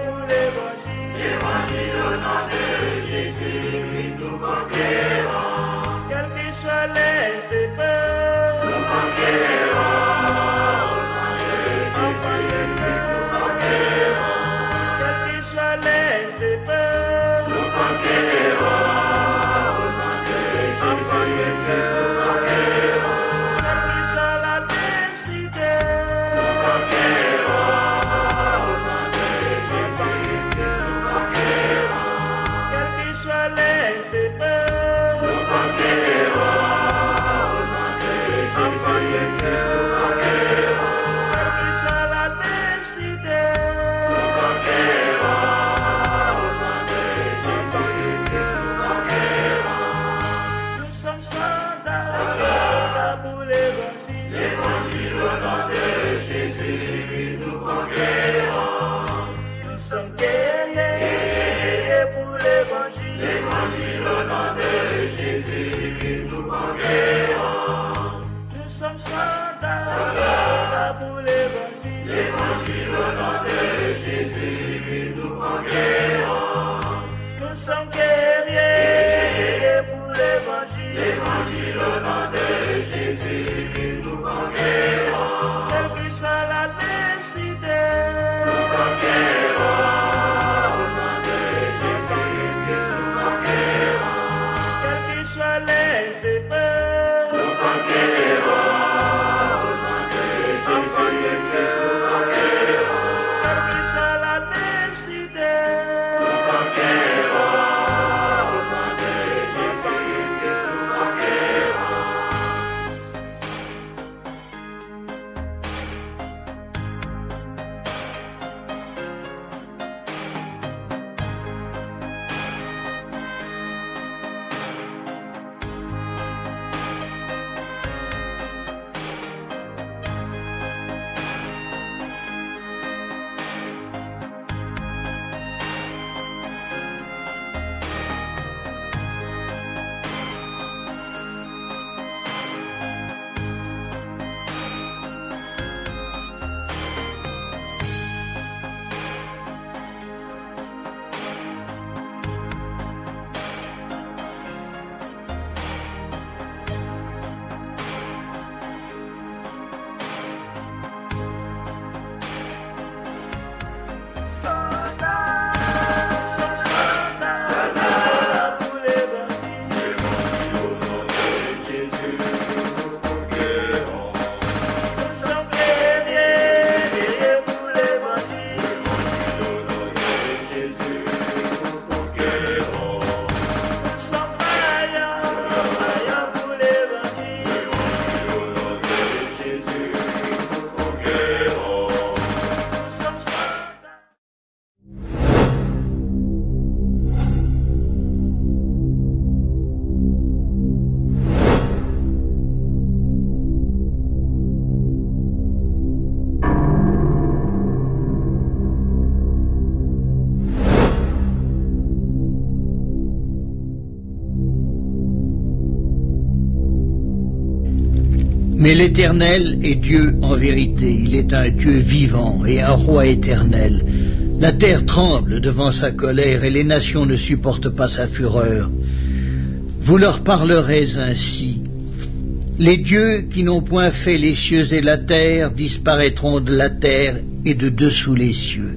pour l'évangile. L'évangile au nom de Jésus-Christ nous conquérons. Quels que soient les épreuves, Nous conquérons au nom de Jésus-Christ nous conquérons. quels que soient les épreuves, Nous conquérons au nom de Jésus-Christ nous conquérons. quelle que soit l'adversité, Nous conquérons au nom de Jésus-Christ nous conquérons. quelles que soient les épreuves, Nous conquérons au nom de Jésus-Christ nous conquérons. quelle que soit l'adversité, Nous conquérons au nom de Jésus-Christ nous conquérons. nous sommes soldats pour l'évangile. L'évangile au nom de Jésus-Christ nous conquérons. Nous sommes guerriers pour l'évangile. L'évangile au nom de Jésus-Christ nous conquérons. Nous sommes soldats pour l'évangile. L'évangile au nom de Jésus-Christ nous conquérons. Nous sommes guerriers pour l'évangile. L'évangile au nom de Jésus-Christ nous conquérons. Quelle que soit l'adversité, Nous conquérons au nom de Jésus-Christ nous conquérons. quelles que soient les épreuves, Nous conquérons au nom de Jésus-Christ nous conquérons. quelle que soit l'adversité, Nous conquérons au nom de Jésus-Christ nous conquérons. soldats pour l'évangile. L'évangile au nom de Jésus nous conquérons. Nous sommes guerriers pour l'évangile. L'évangile au nom de Jésus nous conquérons. Nous sommes vaillants pour l'évangile. L'évangile au nom de Jésus nous conquérons. Nous sommes soldats. Mais l'Éternel est Dieu en vérité, il est un Dieu vivant et un roi éternel. La terre tremble devant sa colère et les nations ne supportent pas sa fureur. Vous leur parlerez ainsi. Les dieux qui n'ont point fait les cieux et la terre disparaîtront de la terre et de dessous les cieux.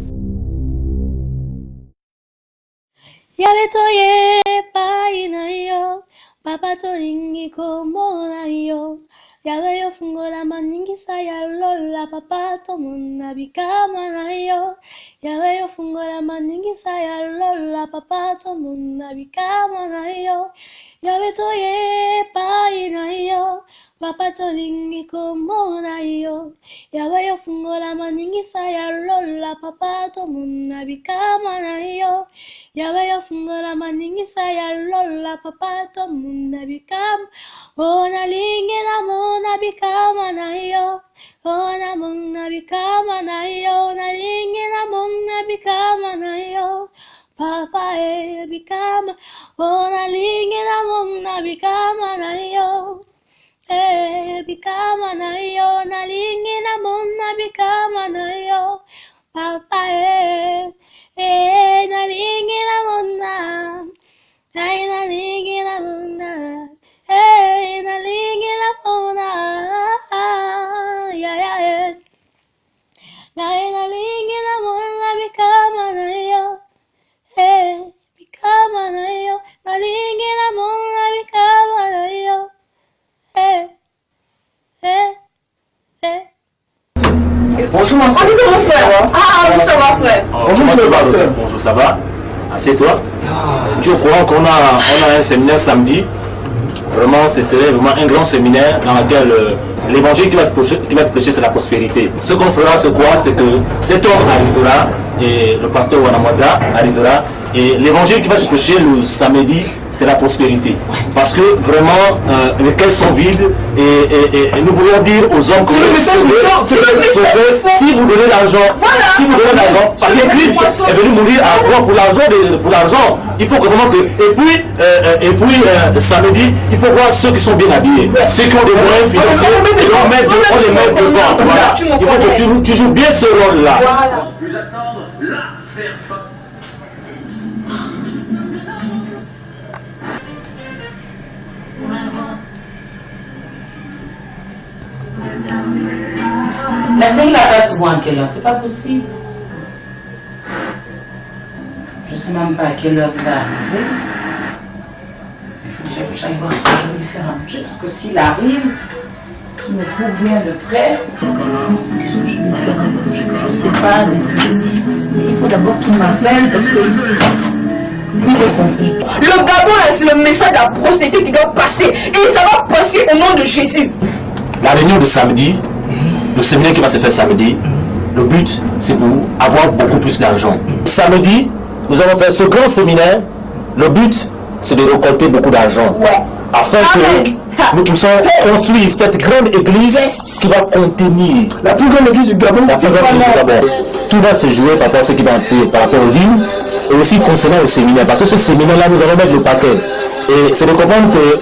야외토에 빠이나요 바바토링이 고모나요 야외요 풍고라만 인기사야 롤라 바바토 문나비까마나요 야외요 풍고라만 인기사야 롤라 바바토 문나비까마나요 야외토에 빠이나요 바바토링이 고모나요 야외요 풍고라만 인기사야 롤라 바바토 문나비까마나요 야외요 풍고라 마닝이 사야 롤라 파파토 문나비감 오나 링게나 문나비감하나요 오나 문나비감하나요 나 링게나 문나비감하나요 파파에 비감 오나 링게나 문나비감하나요 에 비감하나요 나 링게나 문나비감하나요 파파에 Naina lingina mona bikama na yo. Hey, bikama na yo. Nalingina mona bikama na yo. Hey, hey, hey. Bonjour mon frère. Ah, oui, ça va frère. Bonjour pasteur. Bonjour, ça va? Assieds-toi. Tu es au courant qu'on a un séminaire samedi. Vraiment, ce serait vraiment un grand séminaire dans lequel l'évangile qui va être prêché, c'est la prospérité. Ce qu'on fera, c'est quoi? C'est que cet homme arrivera et le pasteur Wanamwaza arrivera et l'évangile qui va être prêché le samedi, c'est la prospérité. Parce que vraiment, les caisses sont vides et nous voulons dire aux hommes que si vous donnez l'argent, si vous donnez l'argent, parce que Christ est venu mourir à la croix pour l'argent, il faut que vraiment que, et puis samedi, il faut voir ceux qui sont bien habillés, ceux qui ont des moyens financiers, on les met devant. Voilà. Il faut que tu joues bien ce rôle-là. Vous attendre la personne. La scène là pas souvent à quelle heure? C'est pas possible. Je sais même pas à quelle heure il va arriver. Il faut déjà que j'aille voir ce que je vais lui faire à manger parce que s'il arrive, qu'il me trouve bien de près, ce que je vais lui faire à manger, je sais pas, des exercices. Il faut d'abord qu'il m'appelle parce que lui il est compris. Le Gabon, c'est le message de la prospérité qui doit passer. Et ça va passer au nom de Jésus. La réunion de samedi, le séminaire qui va se faire samedi, le but c'est pour avoir beaucoup plus d'argent. Samedi, nous allons faire ce grand séminaire. Le but c'est de récolter beaucoup d'argent. Ouais. Afin Amen. que nous puissions construire cette grande église qui va contenir La plus grande église du Gabon, la plus grande église du Gabon. Tout va se jouer par rapport à ce qui va entrer par rapport aux villes et aussi concernant le séminaire. Parce que ce séminaire-là, nous allons mettre le paquet. Et c'est de comprendre que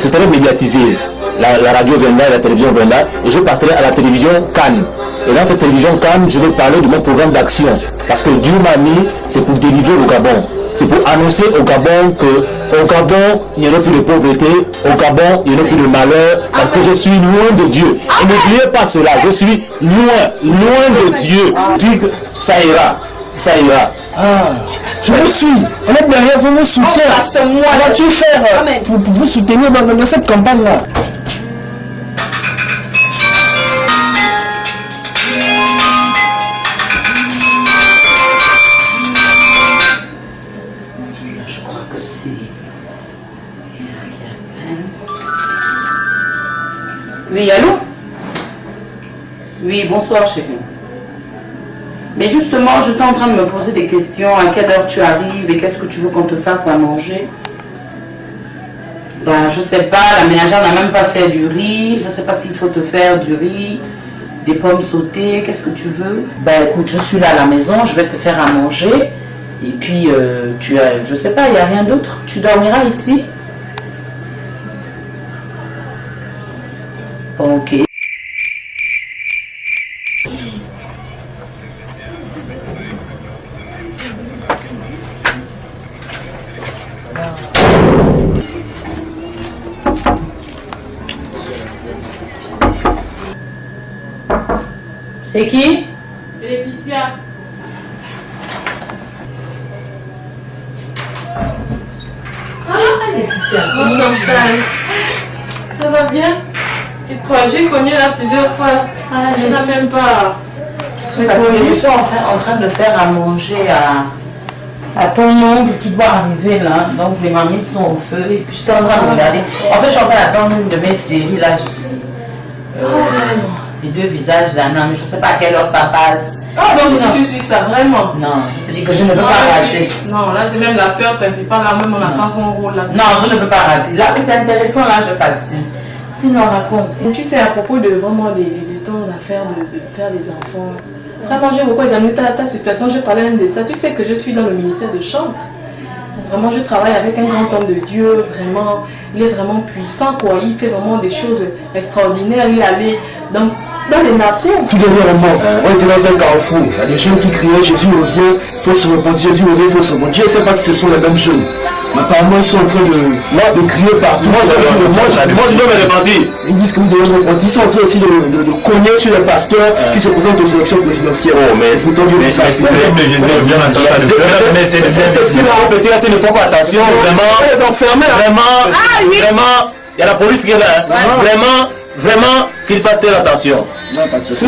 ce serait médiatisé. La radio viendra, la télévision viendra, et je passerai à la télévision Cannes. Et dans cette télévision Cannes, je vais parler de mon programme d'action. Parce que Dieu m'a mis, c'est pour délivrer le Gabon. C'est pour annoncer au Gabon qu'au Gabon, il n'y aura plus de pauvreté, au Gabon, il n'y aura plus de malheur, parce que je suis loin de Dieu. Et n'oubliez pas cela, je suis loin de Dieu. Puis ça ira, ça ira. je vous suis. On est derrière vous, vous soutient. Pasteur, moi, On va tout faire Amen. pour vous soutenir dans cette campagne-là. Je crois que c'est... Oui, allô? Oui, bonsoir chérie. Mais justement, j'étais en train de me poser des questions. À quelle heure tu arrives et qu'est-ce que tu veux qu'on te fasse à manger? Ben, je sais pas, la ménagère n'a même pas fait du riz. Je sais pas s'il faut te faire du riz, des pommes sautées, qu'est-ce que tu veux? Ben écoute, je suis là à la maison, je vais te faire à manger. Et puis, je sais pas, il n'y a rien d'autre. Tu dormiras ici? Ok. C'est qui? Laetitia. Ah, Laetitia. Bonjour, ça va bien? Et toi, j'ai connu là plusieurs fois. Ah, Je n'ai même pas. Je suis en train de faire à manger à ton oncle qui doit arriver là. Donc les marmites sont au feu et puis j'étais en train de regarder. En fait, je suis en train d'attendre une de mes séries là. Les deux visages d'Anna, mais je ne sais pas à quelle heure ça passe. Ah, donc tu suis ça vraiment? Non, je te dis que je ne peux pas rater. Non, là, c'est même l'acteur principal, là, même on attend son rôle là. Non, je ne peux pas rater. Là, c'est intéressant, là, je t'assure. Sinon, raconte. Et tu sais, à propos de vraiment des temps d'affaires, de faire des enfants, vraiment, j'ai beaucoup examiné ta situation, je parlais même de ça. Tu sais que je suis dans le ministère de chant. Vraiment, je travaille avec un grand homme de Dieu, vraiment, il est vraiment puissant, quoi. Il fait vraiment des choses extraordinaires. Il allait dans les nations. Tout dernièrement, on était dans un carrefour. Il y a des jeunes qui criaient Jésus revient, faut se répondre, Jésus revient, faut se répondre. Je ne sais pas si ce sont les mêmes jeunes. Apparemment, ils sont en train de crier partout. Moi, je dois me repentir. Ils disent que nous devons nous repentir. Ils sont en train aussi de cogner sur les pasteurs qui se présentent aux élections présidentielles. Oh, mais c'est ton Dieu. Mais c'est ne font pas attention. Vraiment, il y a la police qui est là. Vraiment, qu'il fasse très attention. Un pasteur,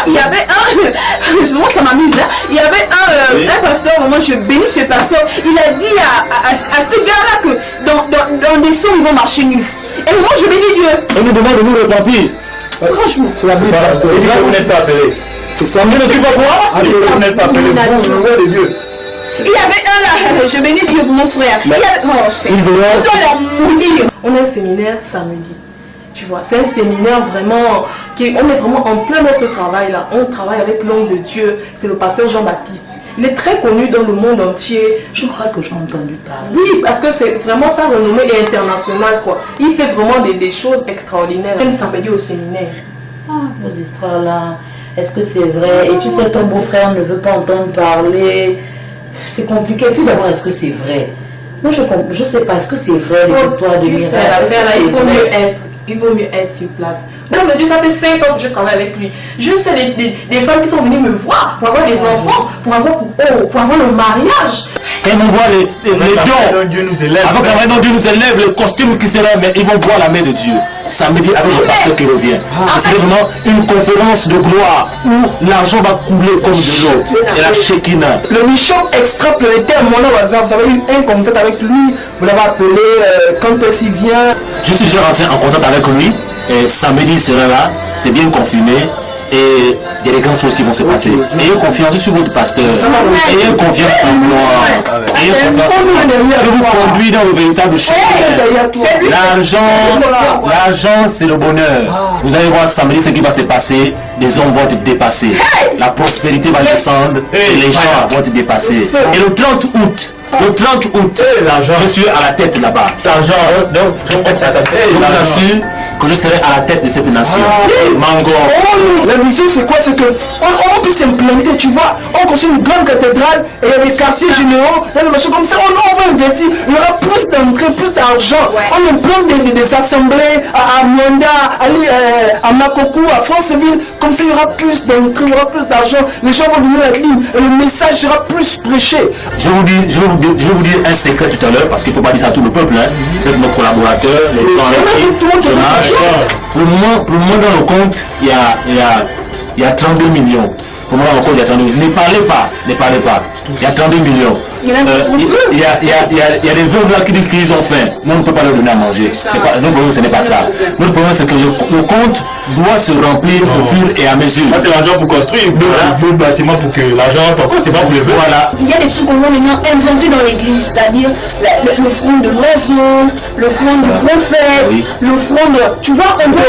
il y avait un, justement ça m'amuse là, il y avait un pasteur, vraiment je bénis ce pasteur, il a dit à ce gars-là que dans des sons ils vont marcher nus. Et moi je bénis Dieu. On nous demande de nous repentir. Franchement. C'est la Bible. Et là vous n'êtes pas appelé. C'est ça, je ne suis pas quoi. Vous n'êtes pas appelé. Vous Dieu. Il y avait un là, je bénis Dieu pour mon frère. Il y avait, on a un séminaire samedi. Tu vois, c'est un séminaire vraiment, on est vraiment en plein dans ce travail-là. On travaille avec l'homme de Dieu, c'est le pasteur Jean-Baptiste. Il est très connu dans le monde entier. Je crois que j'ai entendu parler. Oui, parce que c'est vraiment sa renommée est internationale, quoi. Il fait vraiment des choses extraordinaires. Même samedi au séminaire. Ah, vos histoires-là, est-ce que c'est vrai? Et tu sais, ton beau-frère ne veut pas entendre parler. C'est compliqué. Puis d'abord, est-ce que c'est vrai? Moi, je sais pas, est-ce que c'est vrai, les histoires de miracles? Il vaut mieux être sur place. Non, mais Dieu, ça fait 5 ans que je travaille avec lui. Je sais des femmes qui sont venues me voir pour avoir des enfants, pour avoir le mariage. Quand ils vont voir les dons, Dieu nous élève. Avant que Dieu nous élève, le costume qui sera, mais ils vont voir la main de Dieu. Samedi avec le pasteur qui revient. C'est vraiment une conférence de gloire où l'argent va couler comme de l'eau. Et la Shekinah. Le Michon extraplanétaire, mon nom, vous avez eu un contact avec lui, vous l'avez appelé, quand est-ce qu'il vient? Je suis déjà rentré en contact avec lui. Et samedi il sera là, c'est bien confirmé. Et il y a des grandes choses qui vont se passer. Ayez confiance sur votre pasteur. Ayez confiance en moi. Ayez confiance en moi. Je vous conduis dans le véritable chemin. L'argent, c'est le bonheur. Vous allez voir samedi ce qui va se passer. Les hommes vont être dépassés. La prospérité va descendre et les gens vont être dépassés. Et le 30 août, je suis à la tête là-bas. Donc, je vous assure que je serai à la tête de cette nation. Mango. La mission c'est quoi? C'est que on peut s'implanter, tu vois. On construit une grande cathédrale et il y a des quartiers généraux, il y a des machins comme ça. On va investir. Il y aura plus d'entrées, plus d'argent. On implante des assemblées à Mwanda, à Makoku, à Franceville. Comme ça, il y aura plus d'entrées, il y aura plus d'argent. Les gens vont venir à la ligne et le message sera plus prêché. Je vais vous dire un secret tout à l'heure parce qu'il ne faut pas dire ça à tout le peuple. Vous êtes nos collaborateurs, les gens pour le moment dans le compte, il y a 32 millions. Pour le moment dans le compte, il y a 32 millions. Ne parlez pas. Il y a 32 millions. Il y a des veuves là qui disent qu'ils ont faim. Nous, on ne peut pas leur donner à manger. Notre problème, ce n'est pas ça. Notre problème, c'est que le compte doit se remplir au fur et à mesure. Ça, c'est l'argent pour construire le bâtiment pour que l'argent encore, c'est pas pour les vœux. Voilà. Il y a des trucs qu'on va maintenant inventer dans l'église, c'est-à-dire le front de l'oiseau, le front du prophète, le front de. Tu vois, on peut.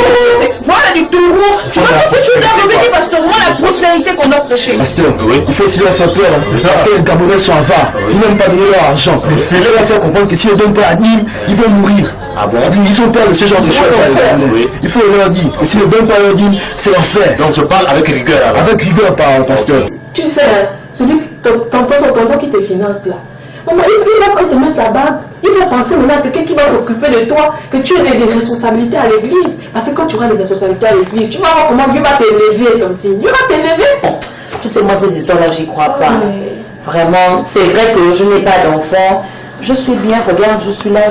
Voilà du taureau. Tu vois, si tu dois revenir, parce que moi, la prospérité qu'on doit prêcher. Pasteur, il faut aussi leur faire peur. Parce que les Gabonais sont avares. Ils n'aiment pas donner leur argent. Il faut leur faire comprendre que s'ils ne donnent pas à Nîmes, ils vont mourir. Ah bon? Ils ont peur de ce genre de choses. Il faut leur dire que s'ils ne donnent pas leur dîme, c'est l'enfer. Donc je parle avec rigueur. Avec rigueur, pasteur. Tu sais, celui tonton qui te finance là. Maman, il va pas te mettre la bague. Il va penser maintenant à quelqu'un qui va s'occuper de toi, que tu as des responsabilités à l'église. Parce que quand tu auras des responsabilités à l'église, tu vas voir comment Dieu va t'élever, tantine. Dieu va t'élever. Tu sais, moi, ces histoires-là, j'y crois pas. Vraiment, c'est vrai que je n'ai pas d'enfant. Je suis bien, regarde, je suis là.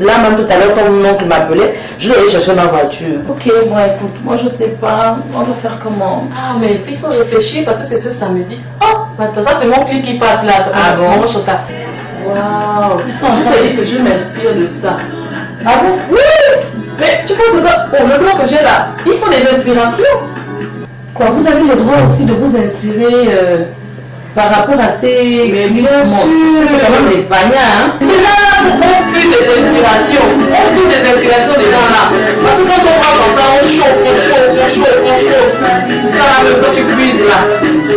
Là, même tout à l'heure, quand mon oncle m'appelait, je vais aller chercher ma voiture. Ok, bon, écoute, moi, je sais pas. On va faire comment? Ah, mais il faut réfléchir parce que c'est ce samedi. Oh, attends, ça, c'est mon clip qui passe là. Ah bon? Maman Chota. Waouh. Je t'ai dit que je m'inspire de ça. Ah bon? Oui. Mais tu penses que le blanc que j'ai là, il faut des inspirations. Quoi, vous avez le droit aussi de vous inspirer par rapport à ces... Mais bien sûr. C'est quand même des païens, hein? C'est là pour qu'on puisse des inspirations. On puisse des inspirations des gens là. Parce que quand on parle comme ça, on chauffe. Ça là, même quand tu cuises là.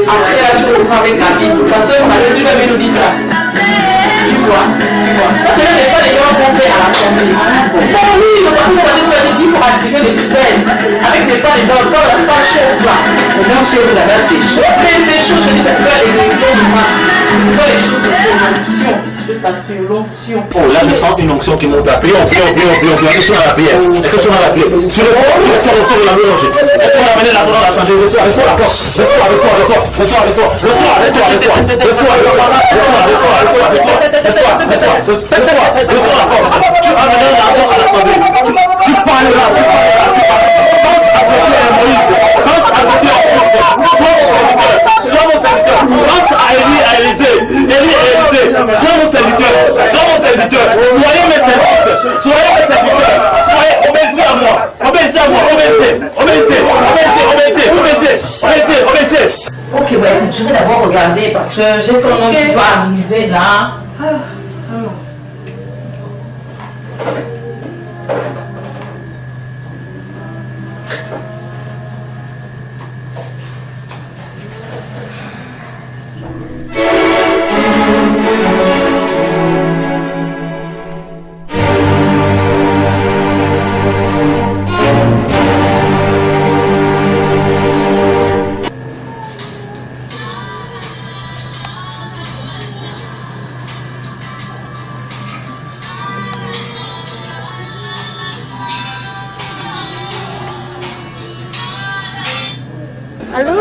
Après là, tu reprends avec la Bible. Parce que on a reçu même nous dit ça. Tu vois. Ça, c'est même pas les gens qu'on fait à l'assemblée. Bon, oui, le pasteur va dire pour attirer les fidèles. Avec des pas dedans, quand la sang chauffe là. Le grand chef là-bas, c'est chaud. Mais c'est chaud, je dis, ça peut aller les gens de masse. Quand les choses se font en action. je t'assure, l'onction. Oh, là, je sens une onction qui monte à prions. Est-ce qu'on a la prière? Est-ce qu'on a la prière? Sur le fond, de la mélanger. Est-ce qu'on a amené la sonde à changer? Reçois la force. Tu amènes l'argent à l'assemblée. Tu parleras. Pense à Moïse. Pense à Dieu. Sois mon serviteur. Pense à Élie, à Élisée. Sois mon serviteur. Soyez mes serviteurs. Obéissez à moi. Obéissez. Ok, bah écoute, je vais d'abord regarder parce que j'ai ton nom qui va arriver là. Allô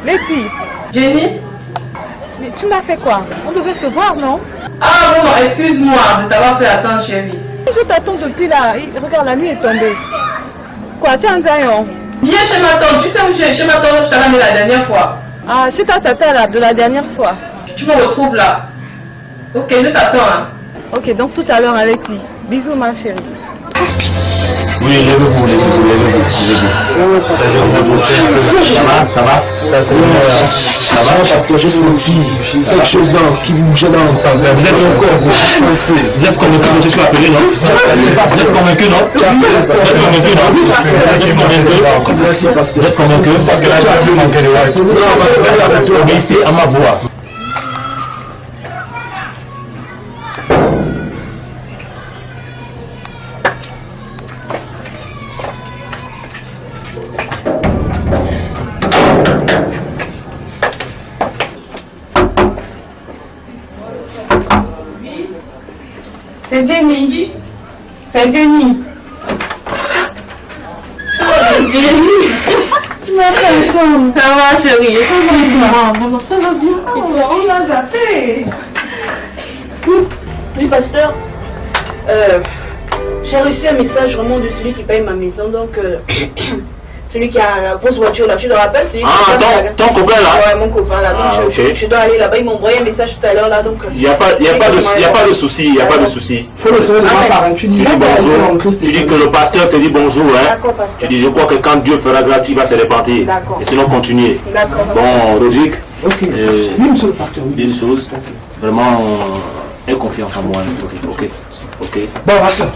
Letty. Jenny? Mais tu m'as fait quoi? On devait se voir, non? Ah bon, excuse-moi de t'avoir fait attendre, chérie. Je t'attends depuis là. Regarde, la nuit est tombée. Quoi, tu es en Zion? Viens chez ma tante. Tu sais où chez ma tante, je t'ai ramené la dernière fois. Ah, chez ta tata là, de la dernière fois. Tu me retrouves là. Ok, je t'attends. Hein. Ok, donc tout à l'heure à Letty. Bisous, ma chérie. Oui, levez-vous. Ça va parce que j'ai senti quelque chose qui bougeait dans le sang. Vous êtes encore vous êtes convaincu de ce que vous appelez, non? Vous êtes convaincu, non? Vous êtes convaincu parce que là, tu as plus manqué de voix. Obéissez à ma voix. C'est Jenny. C'est Jenny. Jenny. Tu m'appelles comme ça va, chérie. Maman, ça va bien. Et toi, on l'a zappé. Oui, pasteur. J'ai reçu un message vraiment de celui qui paye ma maison. Donc, celui qui a la grosse voiture là, tu te rappelles? Ah, ton copain là? Ouais, mon copain là. Donc, je dois aller là-bas. Ils m'ont envoyé un message tout à l'heure là. Donc, il n'y a pas de souci. Il n'y a pas de souci. Tu dis bonjour. Tu dis que le pasteur te dit bonjour. Hein? Tu dis, je crois que quand Dieu fera grâce, il va se répartir. Et sinon, continuez. D'accord. Bon, Rodrigue. Ok. Une seule partie. Une chose. Vraiment, aie confiance en moi. Ok. Bon, reste là.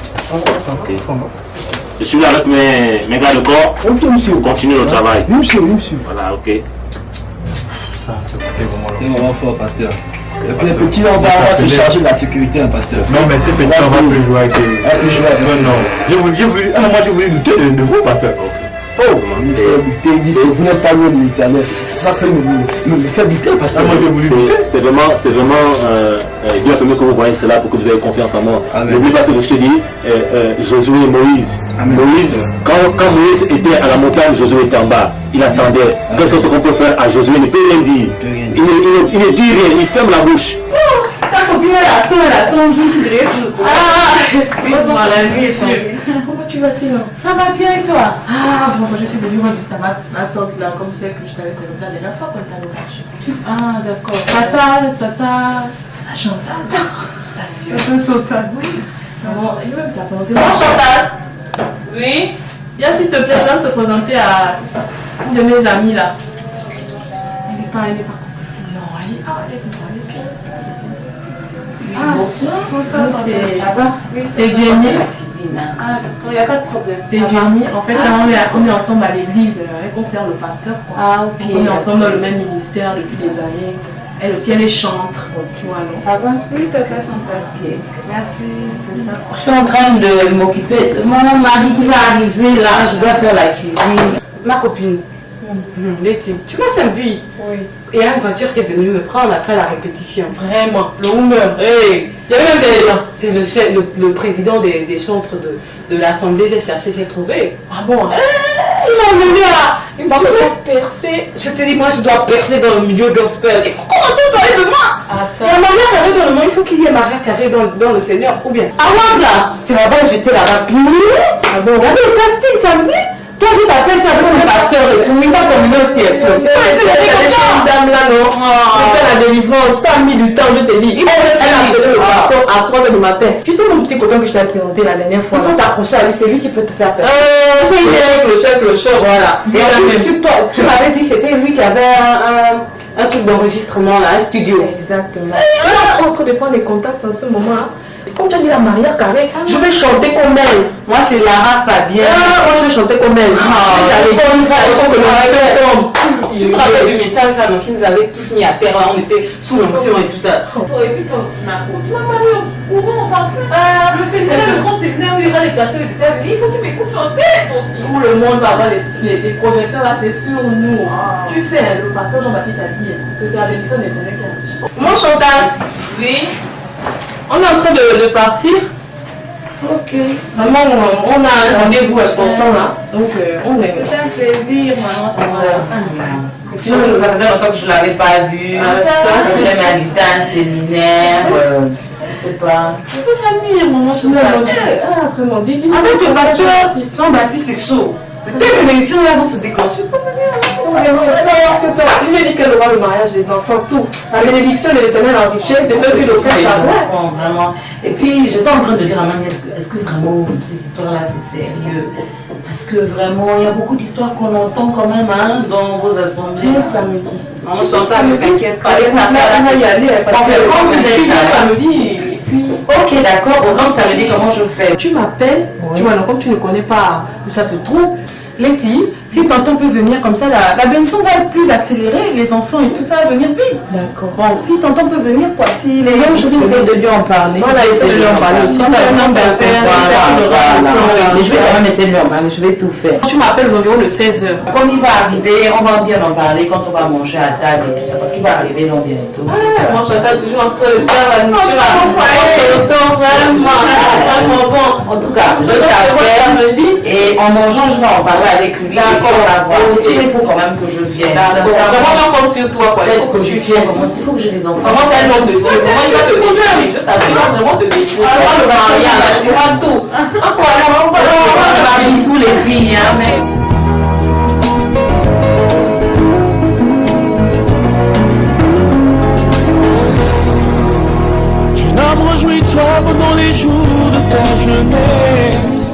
Je suis là avec mes gars de corps. On continue le travail. Oui, monsieur. Voilà, ok. Ça, c'est vraiment fort, pasteur. Les petits, on va se charger de la sécurité, hein, pasteur. Non, mais ces petits, on va plus jouer avec eux. Non. J'ai voulu douter de vous, pasteur. Oh, ils disent que vous n'êtes pas loin de l'Éternel. Ça fait me faire douter parce que c'est vraiment Dieu a permis que vous voyez cela pour que vous ayez confiance en moi. N'oubliez pas ce que je te dis, Josué et Moïse. Moïse, quand Moïse était à la montagne, Josué était en bas. Il attendait. Quelle sorte qu'on peut faire à Josué, il ne peut rien dire. Il ne dit rien, il ferme la bouche. Ta copine elle attend, excuse-moi, la vie est sûre. Comment tu vas, sinon? Ça va bien et toi? Ah, bon, je suis venue visiter ma tante là, comme celle que je t'avais fait la dernière fois quand elle allait au marché. Ah, d'accord. Tata. La Chantal. T'assures. Tata Chantal. Oui. Bon, il même t'apporter. Bon, Chantal. Oui. Viens s'il te plaît, je vais te présenter à une de mes amies là. Elle n'est pas. Non, elle est dans les pièces. Bonsoir. C'est Jenny. Ah, d'accord, il n'y a pas de problème. C'est Jenny. En fait, on est ensemble à l'église avec concert le pasteur. Quoi. Ah, ok. On est ensemble dans le même ministère depuis des années. Elle aussi, elle est chantre. Voilà. Ça va? Oui, Tata Chantal. Ok. Merci. C'est ça. Je suis en train de m'occuper de mon mari qui va arriver là. Je dois faire la cuisine. Ma copine, Letty, tu vois samedi, Oui. il y a une voiture qui est venue me prendre après la répétition. Vraiment, le humeur. Hey, Il y avait même des gens. c'est le président des chantres de l'Assemblée, j'ai cherché, j'ai trouvé. Ah bon? Il m'a emmené à... Tu sais, percer. Je te dis, moi je dois percer dans le milieu gospel. Il faut qu'on entende parler de moi. Ah ça. Il y a Maria Carré dans le monde, il faut qu'il y ait Maria Carré dans le Seigneur. Ou bien, Awad là, c'est là-bas où j'étais là-bas. Ah bon? Regardez le casting samedi. Toi, je t'appelle, tu as ton pasteur et tout. Il va combiner ce qui est fait. C'est pas une dame là, non? Je fais la délivrance 100 000 du temps, je te dis. Elle a appelé le pasteur à 3 h du matin. Tu sais mon petit copain que je t'ai présenté la dernière fois? Il faut t'accrocher à lui, c'est lui qui peut te faire peur. C'est avec le chef, voilà. Et en plus, tu m'avais dit que c'était lui qui avait un truc d'enregistrement là, un studio. Exactement. On est en train de prendre des contacts en ce moment. Hein. Comme tu as dit la Maria Carré, je vais chanter comme elle. Moi c'est Lara Fabien. Moi je vais chanter comme elle. Tu te rappelles du message là, donc ils nous avaient tous mis à terre là, on était sous l'onction et tout ça. Et puis quand tu m'as mis au courant, on parle plus. Le séminaire, le grand séminaire où il va les placer aux États-Unis, il faut que tu m'écoutes chanter aussi. Tout le monde va avoir les projecteurs là, c'est sur nous. Tu sais, le pasteur Jean-Baptiste a dit que c'est la bénédiction des connectés. Mon Chantal. Oui. On est en train de partir. Ok. Vraiment, on a un rendez-vous important là. Donc, on est. C'est un plaisir, maman. Sinon, ça faisait longtemps que je ne l'avais pas vu. Je voulais m'inviter à un séminaire. Je sais pas. Tu peux venir, maman. Ah, vraiment, dis-moi. Avec le pasteur Jean-Baptiste, c'est chaud. Dès que les émissions là vont se déclencher, tu peux venir. Je lui ai dit qu'elle aura le mariage des enfants, tout. La bénédiction de l'éternel en richesse, c'est pas sur le cœur chagrin. Vraiment. Et puis, j'étais en train de dire à Mani, est-ce que vraiment ces histoires-là c'est sérieux? Parce que vraiment, il y a beaucoup d'histoires qu'on entend quand même hein, dans vos assemblées. Viens samedi. Maman Chantal, ne t'inquiète pas. On va y aller. Parce que quand vous êtes samedi, et puis. Ok, d'accord. Donc, ça veut dire comment je fais? Tu m'appelles, tu vois, comme tu ne connais pas où ça se trouve. Letty, si tonton peut venir comme ça, la bénédiction va être plus accélérée, les enfants et tout ça va venir vite. D'accord. Bon, si tonton peut venir, quoi, si les gens, je vais essayer de lui en parler. Voilà, essayer de lui en parler aussi. Ça vraiment bien faire. Je vais quand même essayer de lui en parler, je vais tout faire. Tu m'appelles aux environs de 16 h. Quand il va arriver, on va bien en parler quand on va manger à table et tout ça, parce qu'il va arriver non bientôt. Moi, j'attends toujours en train de faire la nourriture à vraiment bon. En tout cas, je t'appelle et en mangeant, je vais en parler avec lui. D'accord, il faut quand même que je vienne. Vraiment, j'en compte sur toi. Il faut que je vienne. Il faut que j'ai des enfants. Vraiment, c'est un homme de Dieu. Vraiment, il va te bénir. Je t'assure vraiment de bénir. Alors, le mariage, tu vois tout. On va bisous les filles. Jeune homme, réjouis-toi pendant les jours de ta jeunesse.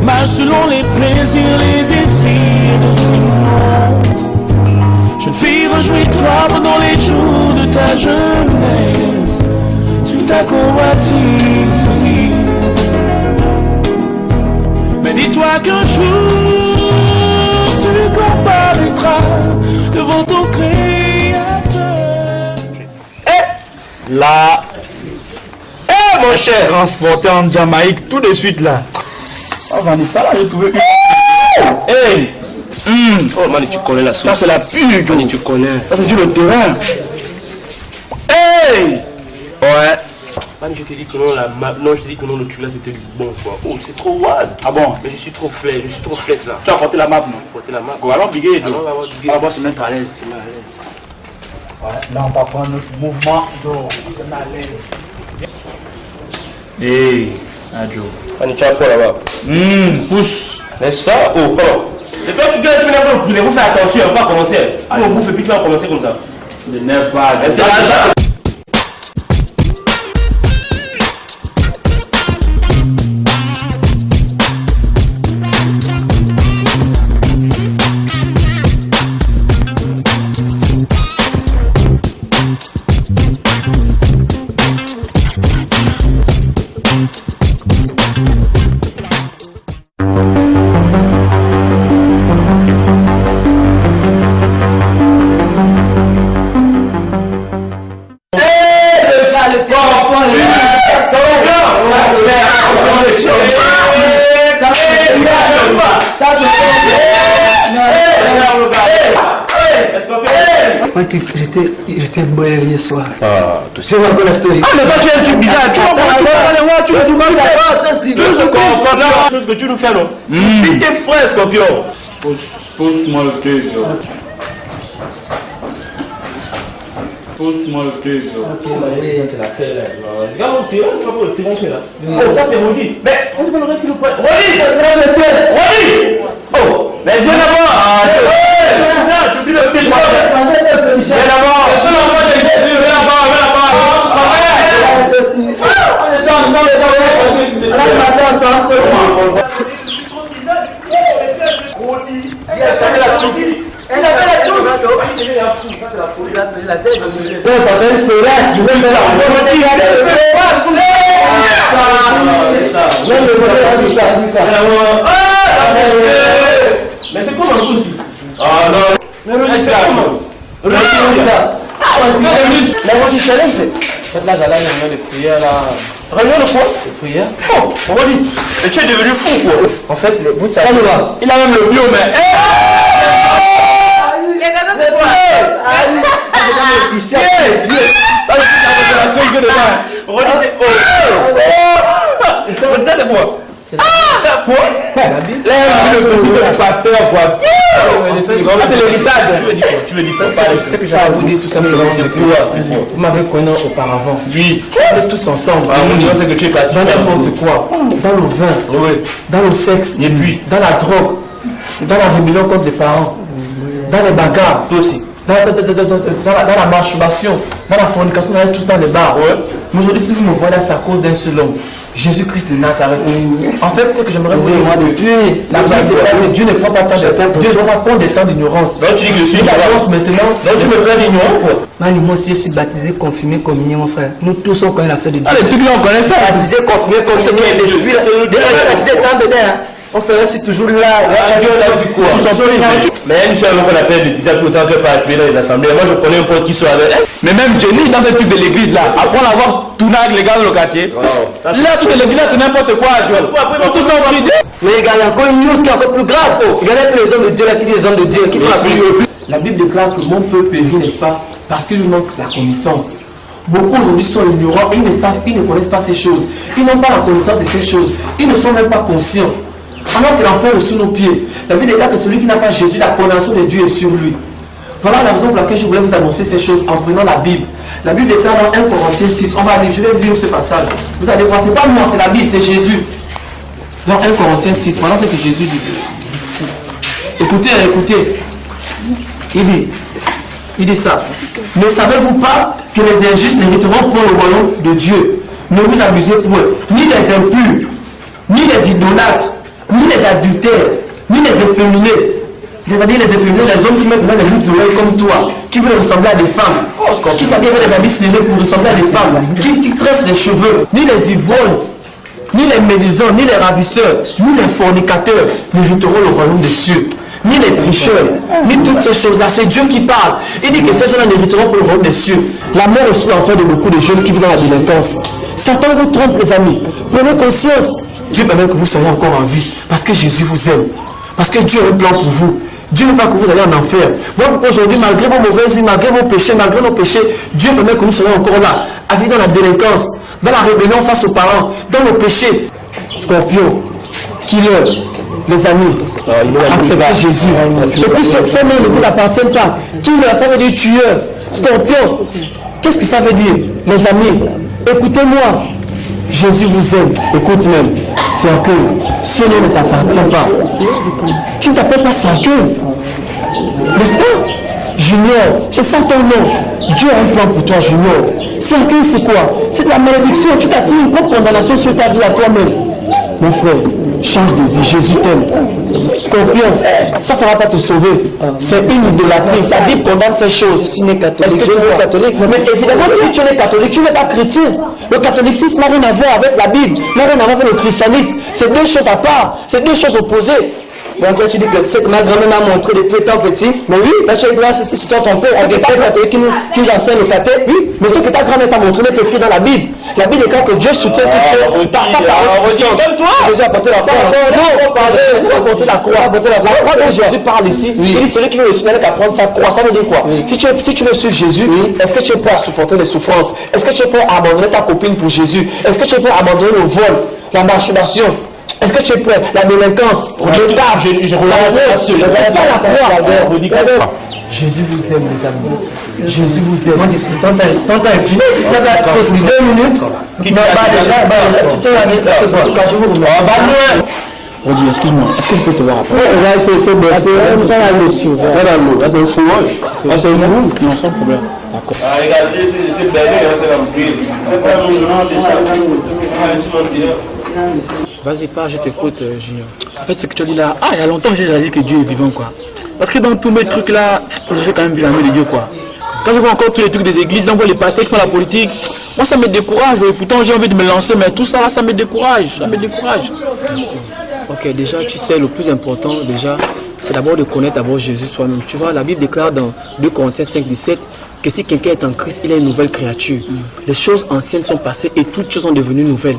Marche selon les plaisirs, les désirs de ce monde. Jeune fille, réjouis-toi pendant les jours de ta jeunesse. Sous ta convoitise. Mais dis-toi qu'un jour, tu comparaîtras devant ton Créateur. Là, mon cher, transporté en Jamaïque tout de suite là. Oh Vanessa, là j'ai trouvé une. Hey! Oh Mani, tu connais la sauce. Ça c'est la pure. Mani, tu connais. Ça c'est sur le terrain. Hey! Ouais. Mani, je te dis que non, non, je te dis que non, le truc là c'était du bon quoi. Oh, c'est trop oise. Ah bon? Mais je suis trop flex là. Tu as porté la map non? Porter la main. Bon, alors Bigué, on va se mettre à l'aise. Ouais, là on va prendre notre mouvement. Donc, on se met à l'aise. Hey, Adjo. Mani, tu as quoi là-bas? Pousse. Mais ça, oh, pardon. C'est toi qui gagne, tu viens pour pousser. Vous faites attention, on va pas commencer. Tu me bouffes et puis tu vas commencer comme ça. Ne n'aime pas. C'est l'argent. J'étais boire hier soir. Ah, tu sais. C'est encore la story. Ah, mais toi, tu es un truc bizarre. Tu vas aller voir, tu vas se comprendre la chose que tu nous fais, non? Tu dis tes frères, Scorpion. Pousse-moi le truc. Pousse-moi le truc. Ok, c'est la fête là. Regarde mon thé, regarde le thé qu'on fait là. Oh, ça c'est Rodi. Mais on peut le qui nous prête. Rodi! Rodi! Oh! Mais viens d'abord! Tu oublies le thé, viens d'abord! Viens mais c'est quoi mon coup ici? Ah non! La moi je challenge, c'est là, j'allais à la réunion de prière là. Réunion de quoi? De prière. Oh, on va dire. Et tu es devenu fou quoi? En fait, vous savez. Il a même le bio, mais. C'est quoi? C'est quoi? Là, le pasteur, quoi. C'est l'héritage. Tu veux dire quoi? Ce que j'ai à vous dire tout simplement, c'est que vous m'avez connu auparavant. Oui. On est tous ensemble. C'est que tu es parti. Dans n'importe quoi. Dans le vin. Dans le sexe. Et puis. Dans la drogue. Dans la rébellion contre les parents. Dans les bagarres. Toi aussi. Dans la masturbation. Dans la fornication. On est tous dans les bars. Mais aujourd'hui, si vous me voyez là, c'est à cause d'un seul homme. Jésus-Christ de Nazareth. En fait, ce que j'aimerais vous dire, c'est que la Bible déclare que Dieu ne prend pas tant de temps. Dieu ne prend pas compte des temps d'ignorance. Donc tu dis que je suis d'avance maintenant. Donc tu me fais d'ignorant quoi? Moi aussi, je suis baptisé, confirmé, communié, mon frère. Nous tous, on connaît la fête de Dieu. Allez, tout le monde connaît ça. Baptisé, confirmé, communié. Depuis la baptisé, tant de bien. On ferait aussi toujours là. Dieu a vu quoi? Mais il y a une seule qu'on appelle le disciple autant que pas aspirer dans les assemblées. Moi je connais un pote qui soit avec elle. Mais même Jenny, dans le truc de l'église là, après l'avoir tourné avec les gars dans le quartier, là, tout de l'église là, c'est n'importe quoi. Tout ça, on va dire. Mais il y a encore une news qui est encore plus grave. Regardez que les hommes de Dieu là, qui disent les hommes de Dieu, qui font la pluie. La Bible déclare que mon peuple périt, n'est-ce pas? Parce qu'il lui manque la connaissance. Beaucoup aujourd'hui sont ignorants, ils ne savent, ils ne connaissent pas ces choses. Ils n'ont pas la connaissance de ces choses. Ils ne sont même pas conscients. Alors que l'enfer est sous nos pieds. La Bible déclare que celui qui n'a pas Jésus, la connaissance de Dieu est sur lui. Voilà la raison pour laquelle je voulais vous annoncer ces choses en prenant la Bible. La Bible déclare dans 1 Corinthiens 6. On va lire, je vais lire ce passage. Vous allez voir, c'est pas moi, c'est la Bible, c'est Jésus. Dans 1 Corinthiens 6, voilà ce que Jésus dit. Écoutez, écoutez. Il dit ça. Ne savez-vous pas que les injustes n'hériteront pas le royaume de Dieu? Ne vous abusez point, ni les impurs, ni les idolâtres, ni les adultères, ni les efféminés. C'est-à-dire les efféminés, les hommes qui mettent même les boucles d'oreilles comme toi, qui veulent ressembler à des femmes, qui s'habillent avec des habits serrés pour ressembler à des femmes, qui tressent les cheveux, ni les ivrognes, ni les médisants, ni les ravisseurs, ni les fornicateurs n'hériteront le royaume des cieux. Ni les tricheurs, ni toutes ces choses-là. C'est Dieu qui parle. Il dit que ces gens-là n'hériteront pour le royaume des cieux. La mort est sous l'enfer de beaucoup de jeunes qui vivent dans la délinquance. Satan vous trompe, les amis. Prenez conscience. Dieu permet que vous soyez encore en vie. Parce que Jésus vous aime. Parce que Dieu a un plan pour vous. Dieu ne veut pas que vous alliez en enfer. Voilà pourquoi aujourd'hui, malgré vos mauvaises vies, malgré vos péchés, malgré nos péchés, Dieu permet que nous soyons encore là. À vivre dans la délinquance, dans la rébellion face aux parents, dans nos péchés. Scorpion, killer. Les amis, acceptez Jésus. Et puis ces mots ne vous appartiennent pas. Killer, ça veut dire tueur. Scorpion, qu'est-ce que ça veut dire? Les amis, écoutez-moi. Jésus vous aime. Écoute même. Cercueil, ce nom ne t'appartient pas. Tu ne t'appelles pas Cercueil. N'est-ce pas? Junior, c'est ça ton nom. Dieu a un plan pour toi, Junior. Cercueil, c'est quoi? C'est de la malédiction. Tu t'attires une propre condamnation sur ta vie à toi-même. Mon frère, change de vie. Jésus t'aime. Scorpion, ça ne va pas te sauver. C'est une idolâtrie. Ta Bible condamne ces choses. Je suis né catholique. Est-ce que tu es catholique? Mais évidemment, tu es né catholique. Tu n'es pas chrétien. Le catholicisme n'a rien à voir avec la Bible. N'a rien à voir avec le christianisme. C'est deux choses à part. C'est deux choses opposées. Bon, toi, tu dis que c'est ce que ma grand-mère m'a montré depuis étant petit. Mais oui, là, tu es là, c'est ton père, avec des pères catholiques qui nous enseignent le cathé. Oui, mais ce que ta grand-mère t'a montré n'est écrit dans la Bible. La Bible est quand que Dieu soutient toute chose par sa parole. Jésus a porté la croix. Jésus a porté la croix. Quand Jésus parle ici, il dit celui qui veut le suivre n'a qu'à prendre sa croix. Ça veut dire quoi? Si tu veux suivre Jésus, est-ce que tu es prêt à supporter les souffrances? Est-ce que tu es prêt à abandonner ta copine pour Jésus? Est-ce que tu es prêt à abandonner le vol, la masturbation? Est-ce que tu es prêt? La délinquance, le table, c'est ça la croix. Jésus vous aime, les amis. Jésus vous aime. Ton temps est fini. Tu as posé 2 minutes. Tu n'as pas déjà. Tu as mis. C'est quoi? Quand je vous remercie. On va loin. Rodi, excuse-moi, est-ce que je peux te voir après? Là, c'est baissé. Tu as l'eau dessus. C'est dans l'eau. Là, c'est un fourrage. C'est une boule. Non, sans problème. D'accord. Regardez, c'est belle, c'est la pluie. C'est pas mon nom, c'est ça. Vas-y, pas, je t'écoute, Junior. En fait, ce que tu as dit là, il y a longtemps que j'ai réalisé que Dieu est vivant, quoi. Parce que dans tous mes trucs là, j'ai quand même vu la main de Dieu, quoi. Quand je vois encore tous les trucs des églises, on voit les pasteurs qui font la politique, moi ça me décourage. Et pourtant j'ai envie de me lancer, mais tout ça, ça me décourage. Ça me décourage. Ok, déjà, tu sais, le plus important, déjà, c'est d'abord de connaître d'abord Jésus soi-même. Tu vois, la Bible déclare dans 2 Corinthiens 5, 17 que si quelqu'un est en Christ, il est une nouvelle créature. Les choses anciennes sont passées et toutes choses sont devenues nouvelles.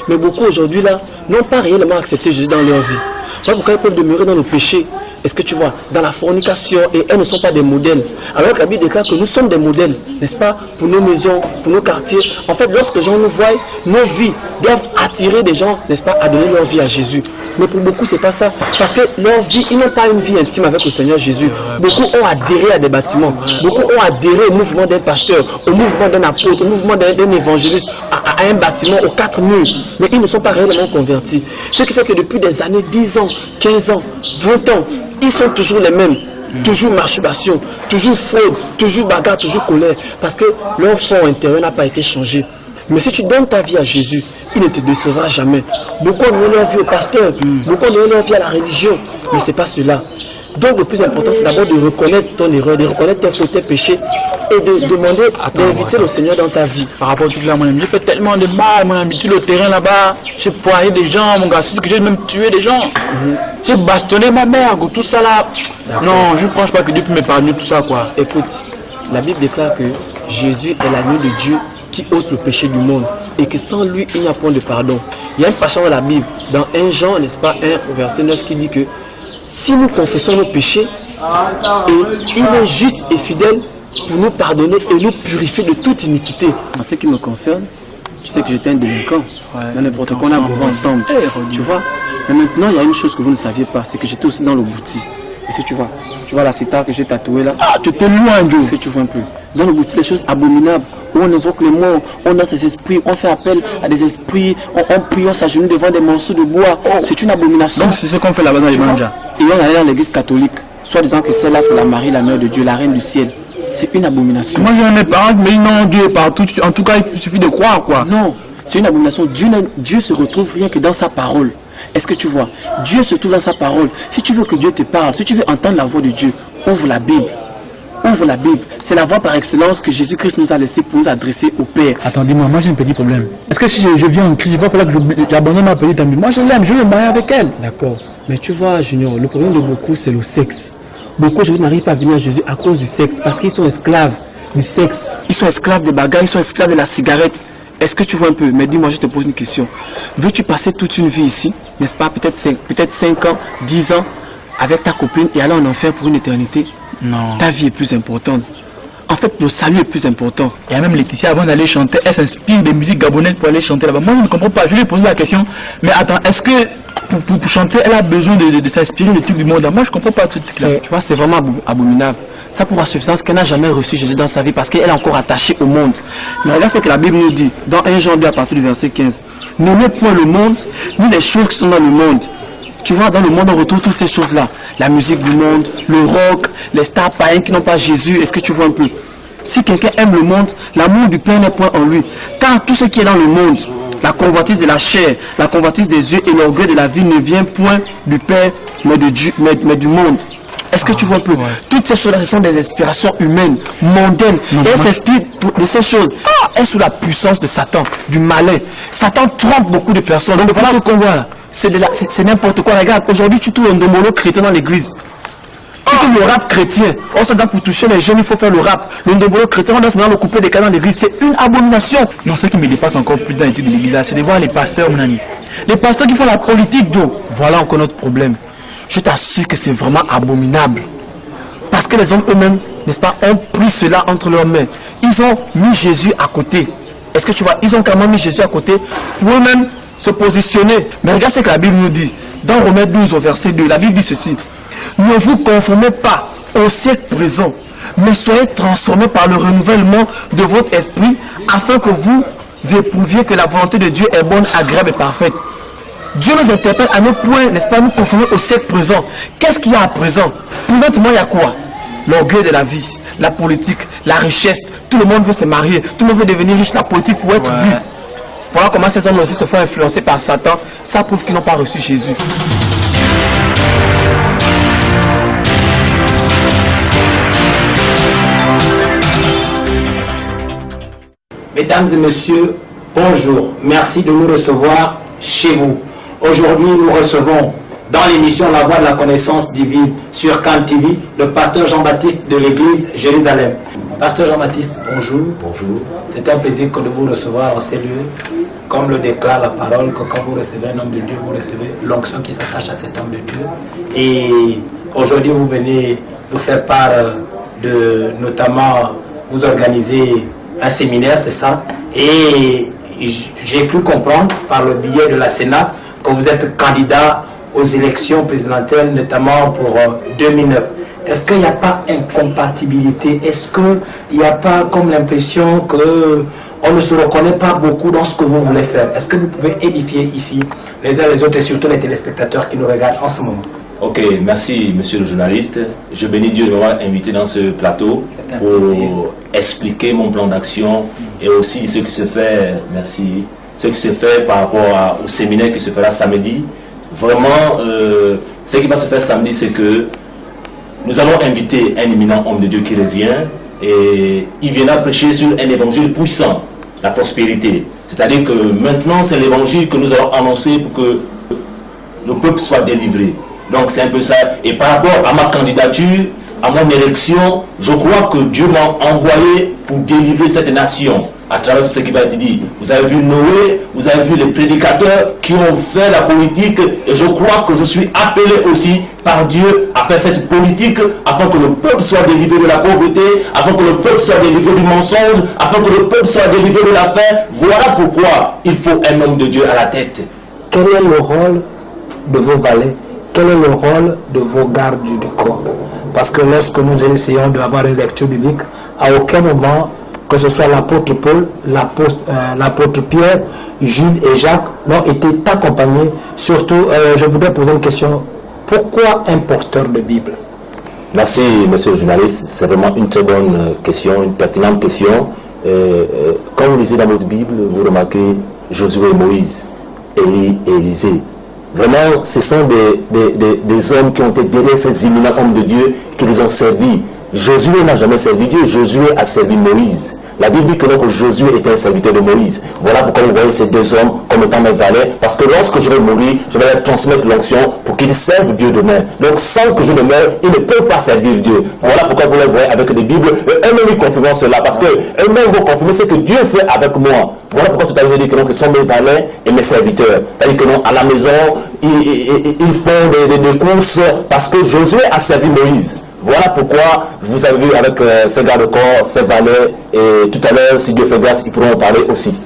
Mais beaucoup aujourd'hui là n'ont pas réellement accepté Jésus dans leur vie. Voilà pourquoi ils peuvent demeurer dans le péché. Est-ce que tu vois, dans la fornication, et elles ne sont pas des modèles. Alors que la Bible déclare que nous sommes des modèles, n'est-ce pas, pour nos maisons, pour nos quartiers. En fait, lorsque les gens nous voient, nos vies doivent attirer des gens, n'est-ce pas, à donner leur vie à Jésus. Mais pour beaucoup, c'est pas ça. Parce que leur vie, ils n'ont pas une vie intime avec le Seigneur Jésus. Beaucoup ont adhéré à des bâtiments. Beaucoup ont adhéré au mouvement d'un pasteur, au mouvement d'un apôtre, au mouvement d'un évangéliste, à un bâtiment, aux 4 murs. Mais ils ne sont pas réellement convertis. Ce qui fait que depuis des années, 10 ans, 15 ans, 20 ans, ils sont toujours les mêmes. Toujours masturbation, toujours fraude, toujours bagarre, toujours colère. Parce que leur fond intérieur n'a pas été changé. Mais si tu donnes ta vie à Jésus, il ne te décevra jamais. Beaucoup ont donné leur vie au pasteur, beaucoup ont donné leur vie à la religion. Mais ce n'est pas cela. Donc le plus important, c'est d'abord de reconnaître ton erreur, de reconnaître tes fautes, tes péchés et de demander d'inviter le Seigneur dans ta vie. Par rapport au truc là, mon ami, j'ai fait tellement de mal, mon ami, sur le terrain là-bas, j'ai poigné des gens, mon gars, c'est que j'ai même tué des gens. J'ai bastonné ma mère, tout ça là. Non, je ne pense pas que Dieu peut m'épargner tout ça, quoi. Écoute, la Bible déclare que Jésus est l'agneau de Dieu qui ôte le péché du monde et que sans lui, il n'y a point de pardon. Il y a une passage dans la Bible, dans 1 Jean, n'est-ce pas, 1 verset 9 qui dit que si nous confessons nos péchés, et il est juste et fidèle pour nous pardonner et nous purifier de toute iniquité. En ce qui me concerne, tu sais que j'étais un délinquant. Dans n'importe quoi, on a goûté ensemble. Tu vois. Mais maintenant, il y a une chose que vous ne saviez pas, c'est que j'étais aussi dans le bouti. Et si tu vois la citare que j'ai tatouée là. Ah, tu étais loin, Dieu. Si tu vois un peu. Dans le bouti, les choses abominables, où on évoque les morts, on a ces esprits, on fait appel à des esprits, on prie, on s'agenouille devant des morceaux de bois. C'est une abomination. Donc c'est ce qu'on fait là-bas dans les manjas. Et on allait dans l'église catholique, soit disant que celle-là c'est la Marie, la mère de Dieu, la reine du ciel. C'est une abomination. Moi j'ai mes parents qui me disent non, Dieu est partout. En tout cas, il suffit de croire, quoi. Non, c'est une abomination. Dieu se retrouve rien que dans sa parole. Est-ce que tu vois? Dieu se trouve dans sa parole. Si tu veux que Dieu te parle, si tu veux entendre la voix de Dieu, ouvre la Bible. Ouvre la Bible. C'est la voie par excellence que Jésus-Christ nous a laissé pour nous adresser au Père. Attends, dis-moi, moi j'ai un petit problème. Est-ce que si je viens en Christ, il va falloir que j'abandonne ma petite amie? Moi je l'aime, je veux me marier avec elle. D'accord. Mais tu vois, Junior, le problème de beaucoup, c'est le sexe. Beaucoup aujourd'hui n'arrivent pas à venir à Jésus à cause du sexe, parce qu'ils sont esclaves du sexe. Ils sont esclaves des bagarres, ils sont esclaves de la cigarette. Est-ce que tu vois un peu? Mais dis-moi, je te pose une question. Veux-tu passer toute une vie ici, n'est-ce pas? Peut-être 5 ans, 10 ans, avec ta copine et aller en enfer pour une éternité? Non. Ta vie est plus importante. En fait, le salut est plus important. Il y a même Laetitia, avant d'aller chanter, elle s'inspire des musiques gabonaises pour aller chanter là-bas. Moi, je ne comprends pas. Je lui ai posé la question. Mais attends, est-ce que pour chanter, elle a besoin de s'inspirer des trucs du monde? Moi, je ne comprends pas ce truc-là. Tu vois, c'est vraiment abominable. Ça pour suffisance qu'elle n'a jamais reçu Jésus dans sa vie parce qu'elle est encore attachée au monde. Mais regarde ce que la Bible nous dit dans 1 Jean 2 à partir du verset 15. N'aimez point le monde, ni les choses qui sont dans le monde. Tu vois, dans le monde, on retrouve toutes ces choses-là. La musique du monde, le rock, les stars païens qui n'ont pas Jésus. Est-ce que tu vois un peu? Si quelqu'un aime le monde, l'amour du Père n'est point en lui. Car tout ce qui est dans le monde, la convoitise de la chair, la convoitise des yeux et l'orgueil de la vie ne vient point du Père, mais du monde. Est-ce que tu vois un peu? Toutes ces choses-là, ce sont des inspirations humaines, mondaines. Et elles s'inspirent de ces choses. Elles sont sous la puissance de Satan, du malin. Satan trompe beaucoup de personnes. Donc voilà ce qu'on voit là. c'est n'importe quoi. Regarde, aujourd'hui tu trouves un ndombolo chrétien dans l'église. Tu trouves le rap chrétien. On se dit pour toucher les jeunes, il faut faire le rap. Le ndombolo chrétien, on doit se mettre le couper des canaux dans l'église. C'est une abomination. Non, ce qui me dépasse encore plus dans l'étude de l'église, c'est de voir les pasteurs, mon ami. Les pasteurs qui font la politique, d'eau. Voilà encore notre problème. Je t'assure que c'est vraiment abominable. Parce que les hommes eux-mêmes, n'est-ce pas, ont pris cela entre leurs mains. Ils ont mis Jésus à côté. Est-ce que tu vois, ils ont quand même mis Jésus à côté pour eux-mêmes se positionner. Mais regarde ce que la Bible nous dit. Dans Romains 12 au verset 2, la Bible dit ceci. Ne vous conformez pas au siècle présent, mais soyez transformés par le renouvellement de votre esprit, afin que vous éprouviez que la volonté de Dieu est bonne, agréable et parfaite. Dieu nous interpelle à ne point, n'est-ce pas, nous conformer au siècle présent. Qu'est-ce qu'il y a à présent? Présentement, il y a quoi? L'orgueil de la vie, la politique, la richesse. Tout le monde veut se marier, tout le monde veut devenir riche, la politique pour être vu. Voilà comment ces hommes aussi se font influencer par Satan. Ça prouve qu'ils n'ont pas reçu Jésus. Mesdames et messieurs, bonjour. Merci de nous recevoir chez vous. Aujourd'hui, nous recevons dans l'émission La Voix de la Connaissance Divine sur Can TV le pasteur Jean-Baptiste de l'église Jérusalem. Pasteur Jean-Baptiste, bonjour. Bonjour. C'est un plaisir que de vous recevoir en ces lieux. Comme le déclare la parole, que quand vous recevez un homme de Dieu, vous recevez l'onction qui s'attache à cet homme de Dieu. Et aujourd'hui, vous venez nous faire part de, notamment, vous organiser un séminaire, c'est ça. Et j'ai cru comprendre par le biais de la Sénat que vous êtes candidat aux élections présidentielles, notamment pour 2009. Est-ce qu'il n'y a pas incompatibilité? Est-ce qu'il n'y a pas comme l'impression qu'on ne se reconnaît pas beaucoup dans ce que vous voulez faire? Est-ce que vous pouvez édifier ici les uns les autres et surtout les téléspectateurs qui nous regardent en ce moment? Ok, merci monsieur le journaliste. Je bénis Dieu de m'avoir invité dans ce plateau pour expliquer mon plan d'action et aussi ce qui se fait, merci, ce qui se fait par rapport au séminaire qui se fera samedi. Vraiment, ce qui va se faire samedi, c'est que nous allons inviter un éminent homme de Dieu qui revient et il viendra prêcher sur un évangile puissant, la prospérité. C'est-à-dire que maintenant, c'est l'évangile que nous allons annoncer pour que le peuple soit délivré. Donc c'est un peu ça. Et par rapport à ma candidature, à mon élection, je crois que Dieu m'a envoyé pour délivrer cette nation à travers tout ce qui va être dit. Vous avez vu Noé, vous avez vu les prédicateurs qui ont fait la politique et je crois que je suis appelé aussi par Dieu à faire cette politique afin que le peuple soit délivré de la pauvreté, afin que le peuple soit délivré du mensonge, afin que le peuple soit délivré de la faim. Voilà pourquoi il faut un homme de Dieu à la tête. Quel est le rôle de vos valets? Quel est le rôle de vos gardes du corps? Parce que lorsque nous essayons d'avoir une lecture biblique, à aucun moment, que ce soit l'apôtre Paul, l'apôtre Pierre, Jules et Jacques, n'ont été accompagnés. Surtout, je voudrais poser une question. Pourquoi un porteur de Bible? Merci, monsieur le journaliste. C'est vraiment une très bonne question, une pertinente question. Quand vous lisez dans votre Bible, vous remarquez Josué, Moïse, Élie et Élisée. Vraiment, ce sont des hommes qui ont été derrière ces éminents hommes de Dieu qui les ont servis. Josué n'a jamais servi Dieu, Josué a servi Moïse. La Bible dit que donc Josué était un serviteur de Moïse. Voilà pourquoi vous voyez ces deux hommes comme étant mes valets. Parce que lorsque je vais mourir, je vais leur transmettre l'onction pour qu'ils servent Dieu demain. Donc sans que je ne meure, ils ne peuvent pas servir Dieu. Voilà pourquoi vous les voyez avec des Bibles. Eux-mêmes ils confirment cela. Parce que eux-mêmes vont confirmer ce que Dieu fait avec moi. Voilà pourquoi tout à l'heure j'ai dit que donc, ce sont mes valets et mes serviteurs. C'est-à-dire que non, à la maison, ils font des courses parce que Josué a servi Moïse. Voilà pourquoi vous avez vu avec ces gardes-corps, ces valets, et tout à l'heure, si Dieu fait grâce, ils pourront en parler aussi.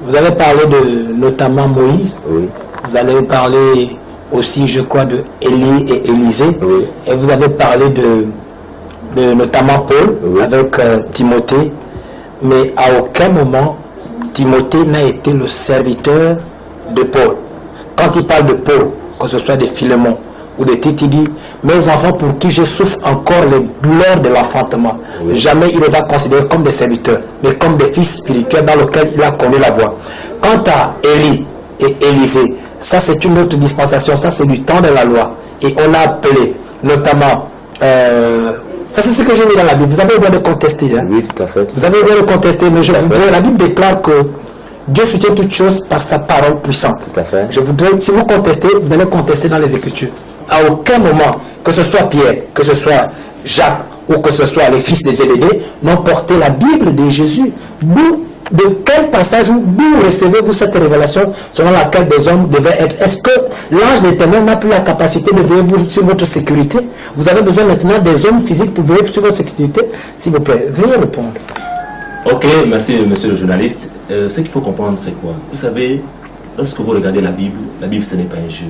Vous avez parlé de notamment Moïse, oui. Vous avez parlé aussi, je crois, de Élie et Élisée, oui. Et vous avez parlé de notamment Paul, oui. Avec Timothée, mais à aucun moment, Timothée n'a été le serviteur de Paul. Quand il parle de Paul, que ce soit de Philémon ou de Tite, il dit: mes enfants pour qui je souffre encore les douleurs de l'enfantement. Oui. Jamais il les a considérés comme des serviteurs, mais comme des fils spirituels dans lesquels il a connu la voie. Quant à Élie et Élisée, ça c'est une autre dispensation, ça c'est du temps de la loi. Et on a appelé notamment, ça c'est ce que j'ai mis dans la Bible, vous avez le droit de contester. Hein? Oui, tout à fait. Vous avez le droit de contester, mais je voudrais, la Bible déclare que Dieu soutient toutes choses par sa parole puissante. Tout à fait. Je voudrais, si vous contestez, vous allez contester dans les Écritures. À aucun moment, que ce soit Pierre, que ce soit Jacques, ou que ce soit les fils des Zébédée, n'ont porté la Bible de Jésus. De quel passage, d'où recevez-vous cette révélation selon laquelle des hommes devaient être? Est-ce que l'ange de l'Éternel n'a plus la capacité de veiller sur votre sécurité? Vous avez besoin maintenant des hommes physiques pour veiller sur votre sécurité? S'il vous plaît, veuillez répondre. Ok, merci monsieur le journaliste. Ce qu'il faut comprendre, c'est quoi? Vous savez, lorsque vous regardez la Bible ce n'est pas un jeu.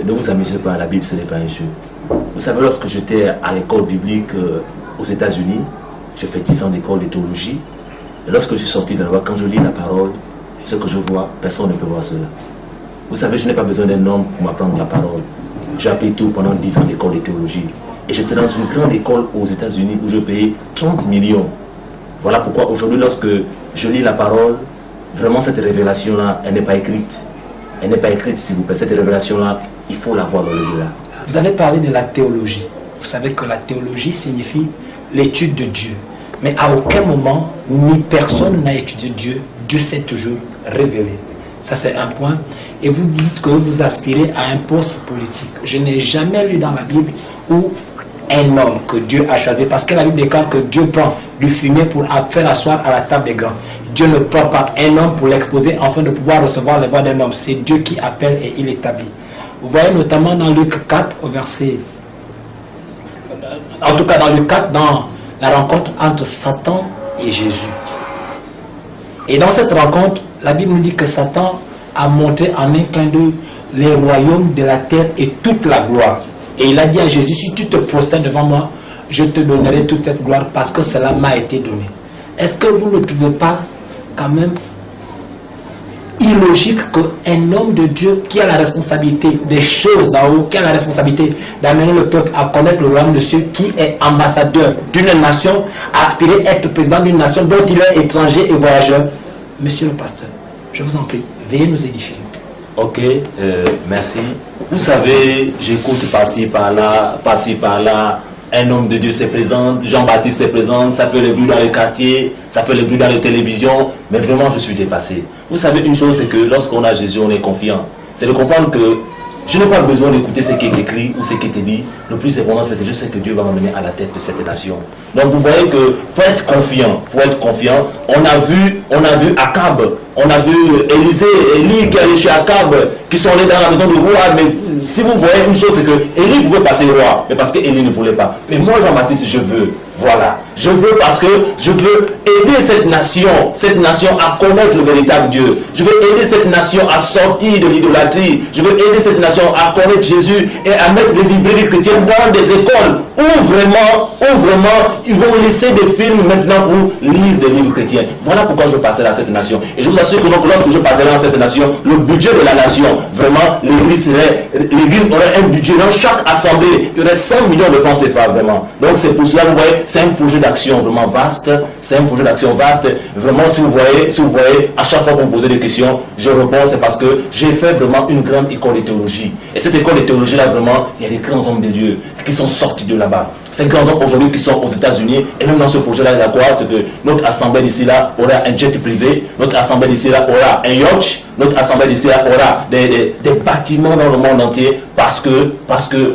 Ne vous amusez pas, la Bible ce n'est pas un jeu. Vous savez, lorsque j'étais à l'école biblique aux États-Unis, j'ai fait 10 ans d'école de théologie. Et lorsque je suis sorti de là-bas, quand je lis la parole, ce que je vois, personne ne peut voir cela. Vous savez, je n'ai pas besoin d'un homme pour m'apprendre la parole. J'ai appris tout pendant 10 ans d'école de théologie. Et j'étais dans une grande école aux États-Unis où je payais 30 millions. Voilà pourquoi aujourd'hui, lorsque je lis la parole, vraiment cette révélation-là, elle n'est pas écrite. Elle n'est pas écrite, s'il vous plaît. Cette révélation-là, il faut la voir dans le delà. Vous avez parlé de la théologie. Vous savez que la théologie signifie l'étude de Dieu. Mais à aucun moment, ni personne n'a étudié Dieu. Dieu s'est toujours révélé. Ça, c'est un point. Et vous dites que vous aspirez à un poste politique. Je n'ai jamais lu dans la Bible où un homme que Dieu a choisi, parce que la Bible déclare que Dieu prend du fumier pour faire asseoir à la table des grands. Dieu ne prend pas un homme pour l'exposer afin de pouvoir recevoir les voix d'un homme. C'est Dieu qui appelle et il établit. Vous voyez notamment dans Luc 4, au verset... En tout cas dans Luc 4, dans la rencontre entre Satan et Jésus. Et dans cette rencontre, la Bible nous dit que Satan a montré en un clin d'œil les royaumes de la terre et toute la gloire. Et il a dit à Jésus, si tu te prosternes devant moi, je te donnerai toute cette gloire parce que cela m'a été donné. Est-ce que vous ne trouvez pas quand même illogique qu'un homme de Dieu qui a la responsabilité des choses d'en haut, qui a la responsabilité d'amener le peuple à connaître le royaume de Dieu, qui est ambassadeur d'une nation, aspirer à être président d'une nation dont il est étranger et voyageur? Monsieur le pasteur, je vous en prie, veuillez nous édifier. Ok, merci. Vous savez, j'écoute par-ci, par-là, un homme de Dieu se présente, Jean-Baptiste se présente, ça fait le bruit dans les quartiers, ça fait le bruit dans les télévisions, mais vraiment je suis dépassé. Vous savez une chose, c'est que lorsqu'on a Jésus, on est confiant. C'est de comprendre que je n'ai pas besoin d'écouter ce qui est écrit ou ce qui est dit. Le plus important, c'est que je sais que Dieu va m'amener à la tête de cette nation. Donc vous voyez que faut être confiant, faut être confiant. On a vu Akab, on a vu Élie qui est allé chez Akab, qui sont allés dans la maison du roi. Mais si vous voyez une chose, c'est que Élie pouvait passer roi, mais parce que Élie ne voulait pas. Mais moi, Jean-Baptiste, je veux. Voilà. Je veux parce que je veux aider cette nation à connaître le véritable Dieu. Je veux aider cette nation à sortir de l'idolâtrie. Je veux aider cette nation à connaître Jésus et à mettre les librairies chrétiennes dans des écoles où vraiment ils vont laisser des films maintenant pour lire des livres chrétiens. Voilà pourquoi je passerai à cette nation. Et je vous assure que donc, lorsque je passerai à cette nation, le budget de la nation, vraiment, l'église aurait un budget dans chaque assemblée. Il y aurait 100 millions de francs CFA, vraiment. Donc c'est pour cela, vous voyez, c'est un projet d'action vraiment vaste. C'est un projet d'action vaste. Vraiment, si vous voyez, à chaque fois qu'on me posait des questions, je réponds, c'est parce que j'ai fait vraiment une grande école de théologie. Et cette école de théologie-là, vraiment, il y a des grands hommes de Dieu qui sont sortis de là-bas. Ces grands hommes aujourd'hui qui sont aux États-Unis, et même dans ce projet-là, il y a quoi? C'est que notre assemblée d'ici là aura un jet privé, notre assemblée d'ici là aura un yacht, notre assemblée d'ici là aura des bâtiments dans le monde entier parce que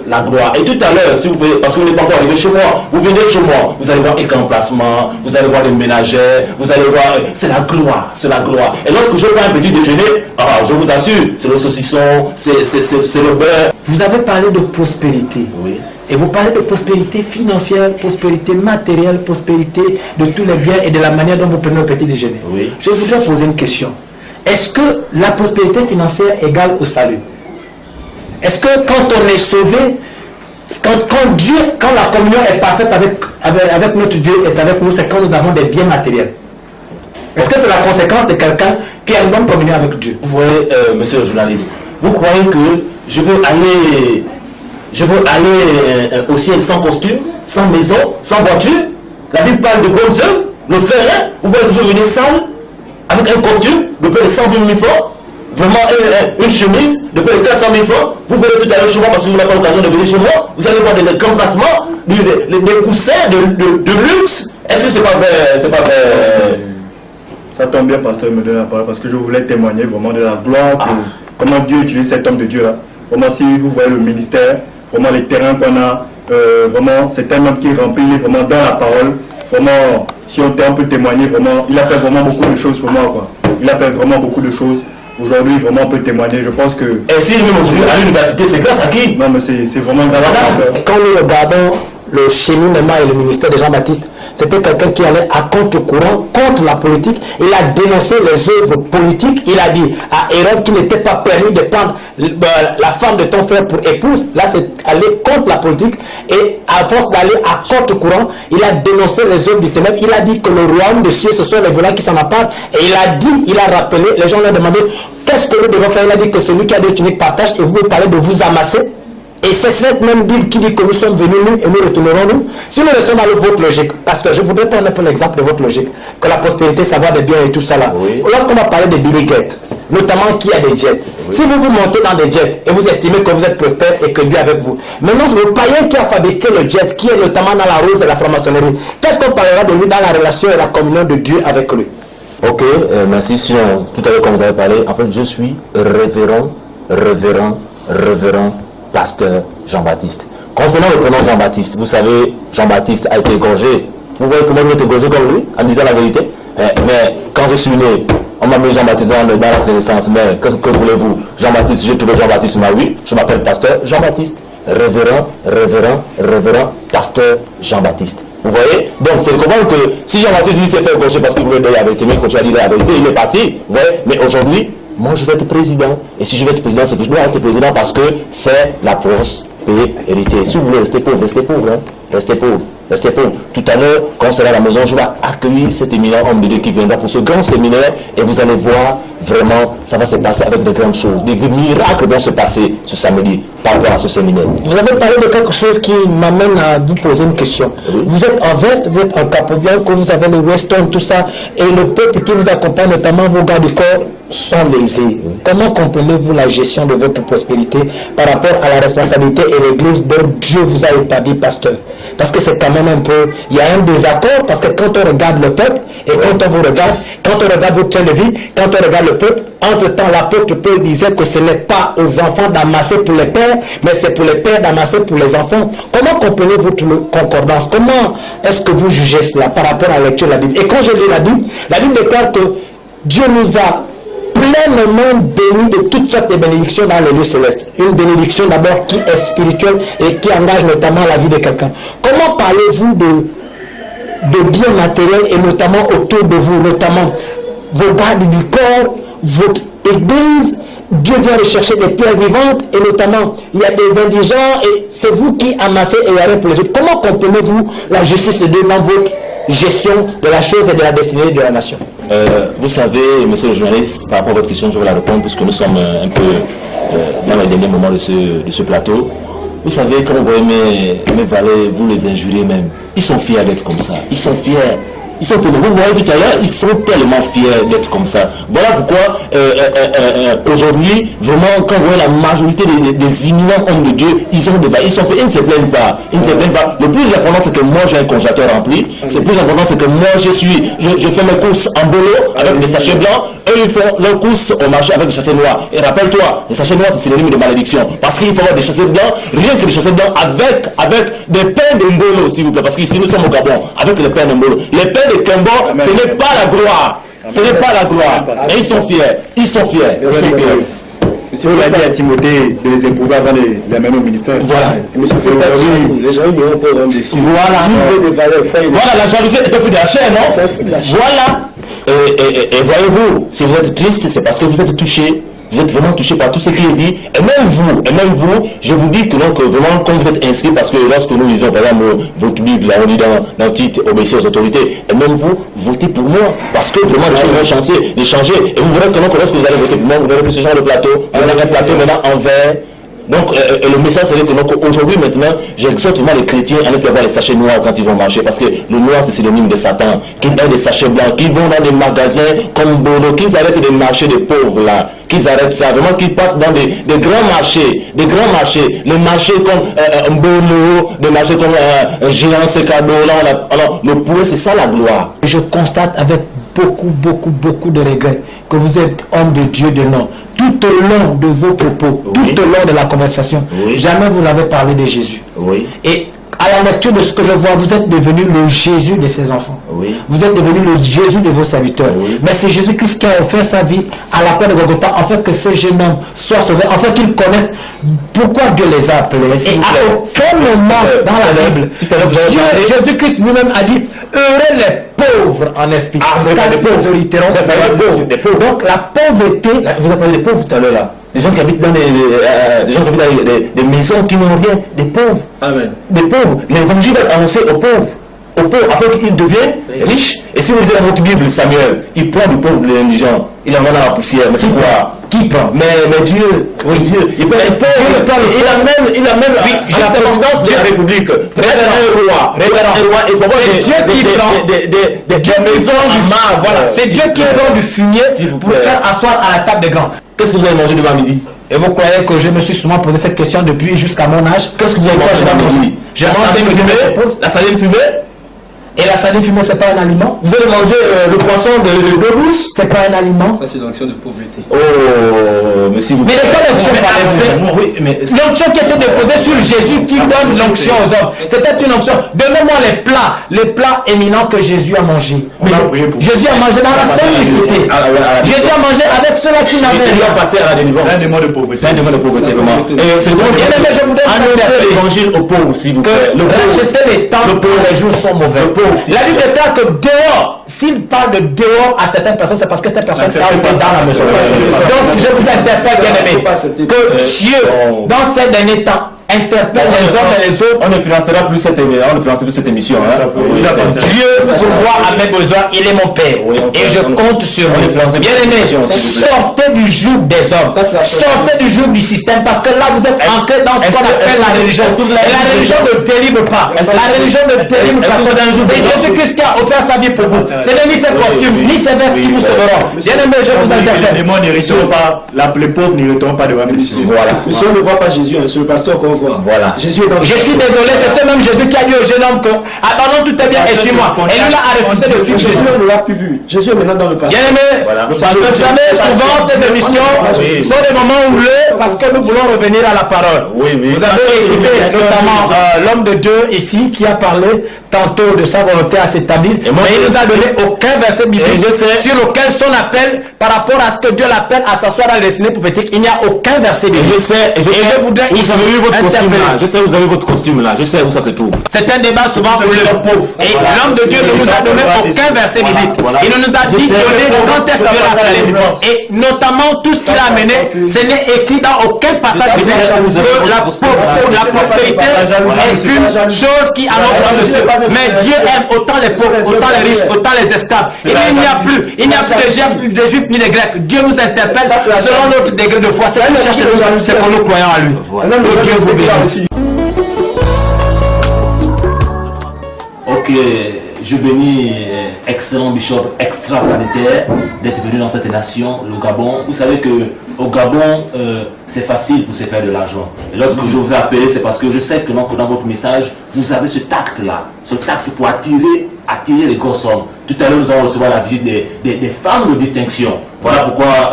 la gloire. Et tout à l'heure, si vous voulez, parce que vous n'êtes pas encore arrivé chez moi, vous venez chez moi, vous allez voir écran placement, vous allez voir les ménagères, vous allez voir, c'est la gloire, c'est la gloire. Et lorsque je prends un petit déjeuner, je vous assure, c'est le saucisson, c'est le beurre. Vous avez parlé de prospérité. Oui. Et vous parlez de prospérité financière, prospérité matérielle, prospérité de tous les biens et de la manière dont vous prenez le petit déjeuner. Oui. Je voudrais poser une question. Est-ce que la prospérité financière égale au salut? Est-ce que quand on est sauvé, quand la communion est parfaite avec notre Dieu est avec nous, c'est quand nous avons des biens matériels? Est-ce que c'est la conséquence de quelqu'un qui a une bonne communion avec Dieu? Vous voyez, monsieur le journaliste, vous croyez que je veux aller au ciel sans costume, sans maison, sans voiture? La Bible parle de bonnes œuvres, ne fait rien. Vous voyez que je venais sale, avec un costume de près de 120 000 francs, vraiment une chemise de près de 400 000 francs. Vous venez tout à l'heure chez moi parce que vous n'avez pas l'occasion de venir chez moi. Vous allez voir des remplacements, des coussins de luxe. Est-ce que c'est pas vrai? Ça tombe bien, pasteur, me donne la parole parce que je voulais témoigner vraiment de la gloire, comment Dieu utilise cet homme de Dieu là. Vraiment, si vous voyez le ministère, vraiment les terrains qu'on a, vraiment, c'est un homme qui est rempli vraiment dans la parole. Vraiment, si on peut témoigner, vraiment, il a fait vraiment beaucoup de choses pour moi, quoi. Il a fait vraiment beaucoup de choses. Aujourd'hui, vraiment, on peut témoigner. Je pense que... Et si même aujourd'hui à l'université, c'est grâce à qui? Non, mais c'est vraiment grâce à Quand nous regardons le cheminement et le ministère de Jean-Baptiste, c'était quelqu'un qui allait à contre-courant, contre la politique. Il a dénoncé les œuvres politiques. Il a dit à Hérode qu'il n'était pas permis de prendre la femme de ton frère pour épouse. Là, c'est aller contre la politique. Et à force d'aller à contre-courant, il a dénoncé les œuvres du ténèbre. Il a dit que le royaume des cieux, ce sont les volants qui s'en appartent. Et il a rappelé, les gens lui ont demandé qu'est-ce que nous devons faire. Il a dit que celui qui a des tuniques partage et vous parlez de vous amasser. Et c'est cette même Bible qui dit que nous sommes venus nous et nous retournerons nous. Si nous restons dans votre logique, pasteur, je voudrais prendre un peu l'exemple de votre logique, que la prospérité, savoir des biens et tout ça là. Oui. Lorsqu'on va parler de Billy Gates, notamment qui a des jets, oui. Si vous vous montez dans des jets et vous estimez que vous êtes prospère et que Dieu est avec vous, maintenant c'est le païen qui a fabriqué le jet, qui est notamment dans la rose et la franc-maçonnerie, qu'est-ce qu'on parlera de lui dans la relation et la communion de Dieu avec lui? Ok, merci. Sinon, tout à l'heure, comme vous avez parlé, en fait, je suis révérend pasteur Jean-Baptiste. Concernant le prénom Jean-Baptiste, vous savez, Jean-Baptiste a été égorgé. Vous voyez comment je vais être égorgé comme lui, en disant la vérité. Mais quand je suis né, on m'a mis Jean-Baptiste dans la connaissance. Mais que voulez-vous? Jean-Baptiste, j'ai trouvé Jean-Baptiste, ma oui. Je m'appelle pasteur Jean-Baptiste. Révérend pasteur Jean-Baptiste. Vous voyez? Donc, c'est de comprendre que si Jean-Baptiste lui s'est fait égorger parce qu'il voulait dire la vérité, mais il continue à dire la vérité, il est parti. Vous voyez? Mais aujourd'hui, moi je vais être président. Et si je vais être président, c'est que je dois être président parce que c'est la prospérité. Si vous voulez rester pauvre, restez pauvre. Hein? Restez pauvre. Restez pauvre. Tout à l'heure, quand on sera à la maison, je vais accueillir cet éminent homme de Dieu qui viendra pour ce grand séminaire et vous allez voir vraiment, ça va se passer avec de grandes choses. Des miracles vont se passer ce samedi par rapport à ce séminaire. Vous avez parlé de quelque chose qui m'amène à vous poser une question. Oui. Vous êtes en veste, vous êtes en capobien, que vous avez le weston, tout ça, et le peuple qui vous accompagne, notamment vos gardes du corps, sont lésés. Oui. Comment comprenez-vous la gestion de votre prospérité par rapport à la responsabilité et l'église dont Dieu vous a établi pasteur? Parce que c'est quand même un peu, il y a un désaccord, parce que quand on regarde le peuple, et quand on vous regarde, quand on regarde votre train de vie, quand on regarde le peuple, entre-temps l'apôtre Paul disait que ce n'est pas aux enfants d'amasser pour les pères, mais c'est pour les pères d'amasser pour les enfants. Comment comprenez votre concordance? Comment est-ce que vous jugez cela par rapport à la lecture de la Bible? Et quand je lis la Bible déclare que Dieu nous a pleinement bénis de toutes sortes de bénédictions dans les lieux célestes. Une bénédiction d'abord qui est spirituelle et qui engage notamment la vie de quelqu'un. Comment parlez-vous de biens matériels et notamment autour de vous, notamment vos gardes du corps, votre église? Dieu vient rechercher des pierres vivantes et notamment il y a des indigents et c'est vous qui amassez et rien pour les autres. Comment comprenez-vous la justice de Dieu dans votre gestion de la chose et de la destinée de la nation? Vous savez, monsieur le journaliste, par rapport à votre question, je vais la répondre puisque nous sommes un peu dans les derniers moments de ce plateau. Vous savez, quand vous voyez mes valets, vous les injurez même. Ils sont fiers d'être comme ça. Ils sont fiers. Ils sont tellement, vous voyez tout à l'heure, ils sont tellement fiers d'être comme ça. Voilà pourquoi aujourd'hui, vraiment, quand vous voyez la majorité des imminents hommes de Dieu, ils ont des valeurs, ils sont fiers, ils ne se plaignent pas. Ils ne se plaignent pas. Le plus important, c'est que moi j'ai un congélateur rempli. Le plus important, c'est que moi je fais mes courses en bolo avec des sachets blancs. Eux, ils font leurs courses au marché avec des sachets noirs. Et rappelle-toi, les sachets noirs, c'est synonyme de malédiction. Parce qu'il faut avoir des sachets blancs, rien que des sachets blancs avec des pains de mbolo, s'il vous plaît. Parce qu'ici, nous sommes au Gabon, avec les pains de mbolo. Les pains de Kembo, ce n'est pas la gloire. Ce n'est pas la gloire. Et ils sont fiers. Ils sont fiers. Monsieur a dit à Timothée de les éprouver avant de les amener au ministère. Voilà. Monsieur les gens n'iront pas rendre des sous. Voilà. Voilà, la jalousie est un fruit de la chair, non? Voilà. Et voyez-vous, si vous êtes triste, c'est parce que vous êtes touché. Vous êtes vraiment touché par tout ce qui est dit. Et même vous, je vous dis que donc vraiment quand vous êtes inscrit, parce que lorsque nous lisons par exemple votre Bible, là on dit dans le titre obéissez aux autorités, et même vous, votez pour moi. Parce que vraiment les choses vont changer. Et vous verrez que donc, lorsque vous allez voter pour moi, vous n'aurez plus ce genre de plateau. On a un plateau maintenant en verre. Donc le message c'est que aujourd'hui maintenant j'exhorte vraiment les chrétiens à ne plus avoir les sachets noirs quand ils vont marcher, parce que le noir c'est synonyme de Satan, qu'ils aient des sachets blancs, qu'ils vont dans des magasins comme Bono, qu'ils arrêtent de marcher des pauvres là, qu'ils arrêtent ça, vraiment qu'ils partent dans des grands marchés, les marchés comme Bono, des marchés comme Géant Secado, là le poulet, c'est ça la gloire. Je constate avec beaucoup de regrets que vous êtes homme de Dieu de nom. Tout au long de vos propos, tout au long de la conversation, jamais vous n'avez parlé de Jésus. Et à la lecture de ce que je vois, vous êtes devenu le Jésus de ses enfants. Vous êtes devenu le Jésus de vos serviteurs. Mais c'est Jésus-Christ qui a offert sa vie à la croix de Golgotha, afin que ce jeune homme soit sauvé, afin qu'il connaisse pourquoi Dieu les a appelés. Et à aucun moment dans la Bible, Jésus-Christ lui-même a dit, heureux les pauvres en esprit. Car les pauvres hériteront des pauvres. Donc la pauvreté, vous appelez les pauvres tout à l'heure là. Les gens qui habitent dans des maisons qui n'ont rien, des pauvres. Amen. Des pauvres. L'évangile est annoncé aux pauvres. Afin qu'ils deviennent riches. Et si vous lisez dans votre Bible, Samuel, il prend du pauvre, de l'indigent, il en va dans la poussière. Mais c'est quoi? Qui prend? Mais Dieu, Dieu. Il prend les pauvres. Il a même la présidence de la République. Un roi. Et c'est Dieu qui prend des maisons du mar. Voilà. C'est Dieu qui prend du fumier pour faire asseoir à la table des grands. Qu'est-ce que vous avez mangé demain midi? Et vous croyez que je me suis souvent posé cette question depuis jusqu'à mon âge? Qu'est-ce que vous avez mangé demain midi? J'ai mangé la sardine fumée. Et la sardine fumée, c'est pas un aliment? Vous allez manger le poisson de douce? C'est pas un aliment? Ça, c'est l'onction de pauvreté. Oh, mais si vous... Mais quelle onction parlait-vous? L'onction qui était déposée sur Jésus qui donne l'onction aux hommes. C'était une onction. Donnez-moi les plats éminents que Jésus a mangés. Jésus a mangé dans la simplicité. Jésus a mangé avec ceux-là qui n'avaient rien. Passé à la délivrance. C'est un démon de pauvreté. C'est un démon de pauvreté, vraiment. Et c'est donc, je voudrais annoncer l'évangile aux pauvres, s'il vous plaît. Racheter les temps pour les jours sont mauvais. La Bible déclare que dehors, s'il parle de dehors à certaines personnes, c'est parce que cette personne a été dans la maison. Donc je vous interpelle, bien-aimés, que Dieu, dans ces derniers temps, interpelle les hommes et les autres. On ne financera plus cette émission. Dieu pourvoit à mes besoins, il est mon Père. Et je compte sur lui. Bien-aimés, sortez du joug des hommes. Sortez du joug du système, parce que là vous êtes ancrés dans ce qu'on appelle la religion. Et la religion ne délivre pas. La religion ne délivre pas. C'est Jésus-Christ qui a offert sa vie pour vous. Ce n'est ni ses costumes, ni ses vestes qui vous sauveront. Bien-aimés, je vous interpelle. Les démons n'hériteront pas, les pauvres n'hériteront pas devant Christ. Voilà. Si on ne voit pas Jésus, c'est le pasteur qu'on voit. Voilà. Je suis désolé, c'est ce même Jésus qui a dit au jeune homme que abandonne tout est bien et suis-moi. Et lui a refusé de suivre Jésus. On ne l'a plus vu. Jésus est maintenant dans le passé. Bien aimé, vous savez, souvent ces émissions sont des moments houleux parce que nous voulons revenir à la parole. Vous avez écouté notamment l'homme de Dieu ici qui a parlé tantôt de sa volonté à s'établir, mais il ne nous a donné aucun verset biblique sur lequel son appel par rapport à ce que Dieu l'appelle à s'asseoir dans le destiné prophétique. Il n'y a aucun verset biblique. Je voudrais je sais, vous avez votre costume là, je sais où ça se trouve. C'est un débat souvent pour le pauvre. Et l'homme de Dieu ne nous a donné aucun verset biblique. Il ne nous a dit quand est-ce qu'il a appelé. Et notamment tout ce qu'il a amené, ce n'est écrit dans aucun passage biblique que la prospérité est une chose qui annonce le ciel. Mais Dieu aime autant les pauvres, autant les riches, autant les esclaves. Et il n'y a plus de juifs ni de grecs. Dieu nous interpelle selon notre degré de foi. C'est que nous cherchons, c'est que nous croyons à lui. Que Dieu vous bénisse. Ok, je bénis excellent bishop extraplanétaire d'être venu dans cette nation, le Gabon. Vous savez que au Gabon, c'est facile pour se faire de l'argent. Et lorsque je vous ai appelé, c'est parce que je sais que dans votre message, vous avez ce tact-là, ce tact pour attirer les grosses hommes. Tout à l'heure, nous allons recevoir la visite des femmes de distinction. Voilà pourquoi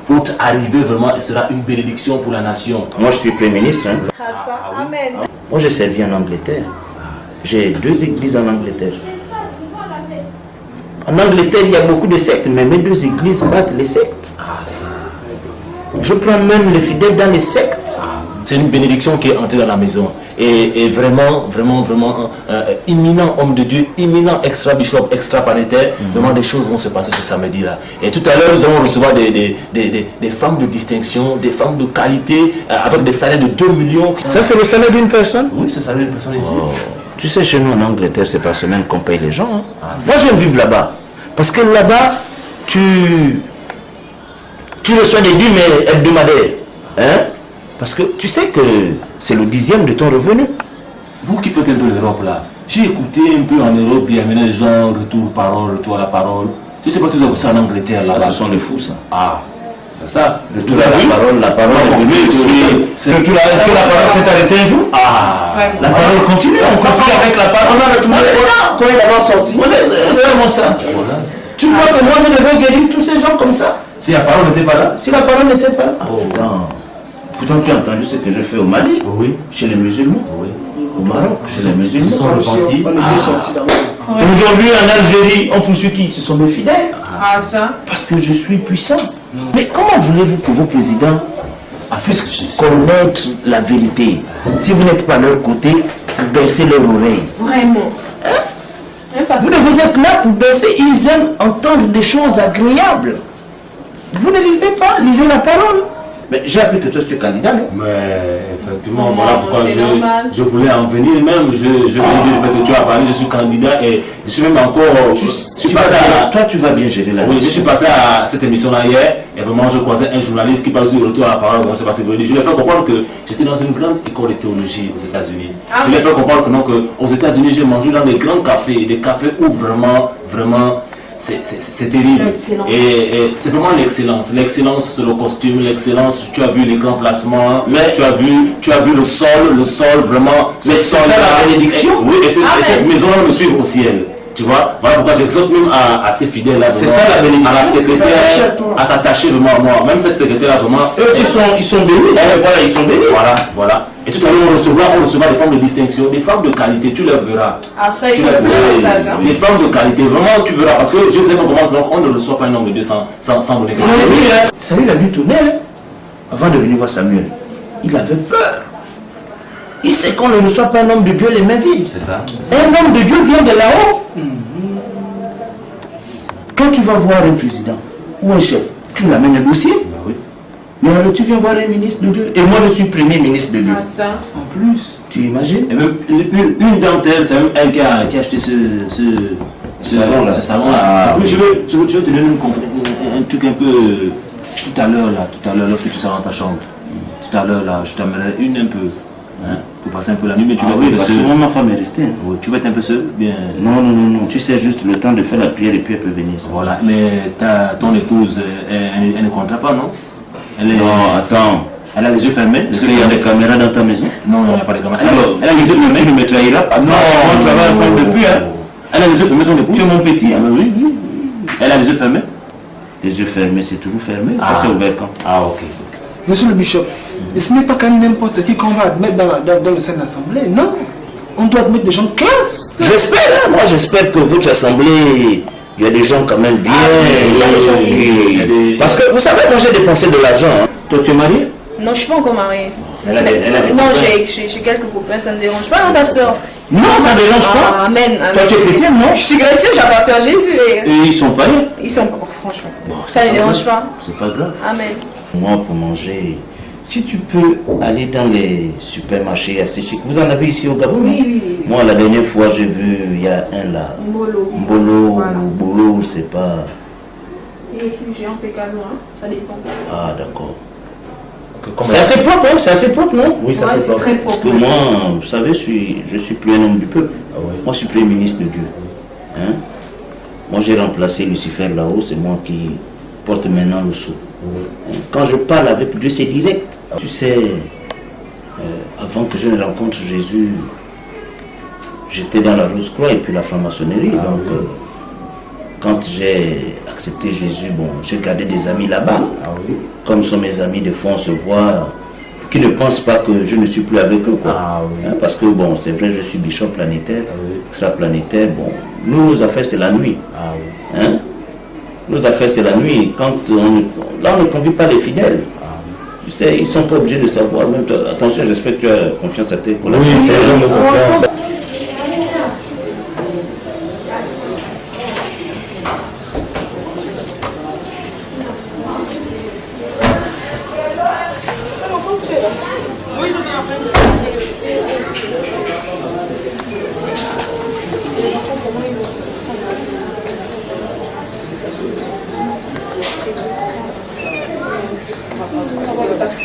votre arrivée vraiment sera une bénédiction pour la nation. Moi, je suis Premier ministre. Amen. Moi, j'ai servi en Angleterre. J'ai 2 églises en Angleterre. En Angleterre, il y a beaucoup de sectes, mais mes 2 églises battent les sectes. Je prends même les fidèles dans les sectes. C'est une bénédiction qui est entrée dans la maison. Et vraiment, imminent homme de Dieu, imminent extra-bishop, extra-planétaire, vraiment des choses vont se passer ce samedi-là. Et tout à l'heure, nous allons recevoir des femmes de distinction, des femmes de qualité, avec des salaires de 2 millions. Ça, c'est le salaire d'une personne? Oui, c'est le salaire d'une personne ici. Tu sais, chez nous en Angleterre, c'est par semaine qu'on paye les gens. Moi, j'aime vivre là-bas. Parce que là-bas, tu reçois des dîmes hebdomadaires. Hein? Parce que tu sais que c'est le 10e de ton revenu. Vous qui faites un peu l'Europe là, j'ai écouté un peu en Europe, il y a maintenant des gens, retour à la parole. Je ne sais pas si vous avez ça en Angleterre là-bas. Ce sont des fous ça. Ah, c'est ça. Retour à la parole est venue. Est-ce que la parole s'est arrêtée un jour? La parole continue, on continue avec la parole. On a retourné quand il a sorti. comment ça? Tu crois que moi je devais guérir tous ces gens comme ça? Si la parole n'était pas là? Si la parole n'était pas là? Oh non. Pourtant tu as entendu ce que j'ai fait au Mali? Oui. Chez les musulmans? Oui. Au Maroc? Chez les musulmans? Ils sont repentis. Aujourd'hui en Algérie, on poursuit qui? Ce sont mes fidèles. Ah ça? Parce que je suis puissant. Mais comment voulez-vous que vos présidents puissent connaître la vérité si vous n'êtes pas à leur côté pour baisser leur oreille? Vraiment. Vous devez être là pour baisser. Ils aiment entendre des choses agréables. Vous ne lisez pas, lisez la parole. Mais j'ai appris que toi tu es candidat, non? Mais effectivement, voilà pourquoi je voulais en venir même. Je voulais dire le fait que tu as parlé, je suis candidat et je suis même encore. Toi tu vas bien gérer la vie. Oui, je suis passé à cette émission-là hier et vraiment je croisais un journaliste qui parle sur le retour à la parole. Bon, c'est parce que je lui ai fait comprendre que j'étais dans une grande école de théologie aux États-Unis. Je lui ai fait comprendre que non, que aux États-Unis j'ai mangé dans des grands cafés, des cafés où vraiment c'est terrible. Et c'est vraiment l'excellence. L'excellence, c'est le costume, l'excellence, tu as vu les grands placements, mais tu as vu le sol vraiment. C'est ça la bénédiction. Oui, et cette maison-là me suit au ciel. Tu vois, voilà pourquoi j'exhorte même à ces fidèles-là, c'est ça la bénédiction, à la secrétaire, à s'attacher vraiment à moi. Même cette secrétaire-là, vraiment. Eux, ils sont bénis. Voilà, ils sont bénis. Voilà. Et tout à l'heure, on recevra des femmes de distinction, des femmes de qualité, tu les verras. Ah, ça, ils sont pleins, ça. Des femmes de qualité, vraiment, tu verras. Parce que je sais comment on ne reçoit pas un homme de Dieu sans donner quelque chose. Samuel a dû tourner, avant de venir voir Samuel. Il avait peur. Il sait qu'on ne reçoit pas un homme de Dieu les mains vides. C'est ça. Un homme de Dieu vient de là-haut. Quand tu vas voir un président ou un chef, tu l'amènes un dossier. Oui. Mais alors tu viens voir un ministre de Dieu. Et moi je suis premier ministre de Dieu. Ah, ça. En plus, tu imagines? Et même une d'entre elles, c'est même elle qui a acheté ce salon-là. Oui, je vais te donner un truc un peu tout à l'heure, lorsque tu seras dans ta chambre. Tout à l'heure, là, je t'amènerai une un peu. Hein, pour passer un peu la nuit, mais tu vas être un peu parce seul. que moi, ma femme est restée. Oui, tu vas être un peu seul, bien. Non. Tu sais juste le temps de faire la prière et puis elle peut venir. Ça. Voilà, mais ton épouse, elle ne comptera pas, non? Non, attends. Elle a les yeux fermés. Est-ce qu'il y a des caméras dans ta maison? Non, il n'y a pas de caméras. Elle a les yeux fermés. Tu ne me trahiras pas. Non, on travaille ensemble depuis. Hein. Elle a les yeux fermés, ton épouse? Tu es mon petit. Ah, oui. Elle a les yeux fermés? Les yeux fermés, c'est toujours fermé. Ça, c'est ouvert quand? Ah, ok. Monsieur le bishop, mais ce n'est pas quand même n'importe qui qu'on va admettre dans le sein de l'Assemblée, non. On doit admettre des gens de classe. J'espère, hein. Moi j'espère que votre Assemblée, il y a des gens quand même bien. Parce que vous savez, moi j'ai dépensé de l'argent. Hein. Toi tu es marié? Non, je ne suis pas encore mariée. Elle a des non, j'ai quelques copains, ça ne me dérange pas, non, pasteur? Non, ça ne dérange pas. Amen. Toi tu es chrétien, non? Je suis chrétien, j'appartiens à Jésus. Et ils sont païens? Ils sont pas, franchement. Ça ne dérange pas. C'est pas grave. Amen. Moi, pour manger, si tu peux aller dans les supermarchés assez chics, vous en avez ici au Gabon? Oui. Moi, la dernière fois, j'ai vu, il y a un là. Mbolo, je sais pas. Et aussi le géant, c'est cadeau, hein? Ça dépend. Ah, d'accord. C'est assez propre, hein? C'est assez propre, non? Oui, ça c'est propre. Très propre. Parce que moi, vous savez, je suis plus un homme du peuple. Ah, oui. Moi, je suis plus ministre de Dieu. Hein? Moi, j'ai remplacé Lucifer là-haut, c'est moi qui porte maintenant le sceau. Quand je parle avec Dieu, c'est direct. Tu sais, avant que je ne rencontre Jésus, j'étais dans la Rose-Croix et puis la franc-maçonnerie. Donc, quand j'ai accepté Jésus, bon, j'ai gardé des amis là-bas. Comme sont mes amis, des fois on se voit, qui ne pensent pas que je ne suis plus avec eux. Quoi. Hein, parce que, bon, c'est vrai, je suis bishop planétaire, extra-planétaire. Bon, nous, nos affaires, c'est la nuit. Hein? Nos affaires, c'est la nuit. Quand là, on ne convie pas les fidèles. Tu sais, ils ne sont pas obligés de savoir. Même toi, attention, j'espère que tu as confiance à tes collègues. Oui, c'est vraiment confiance.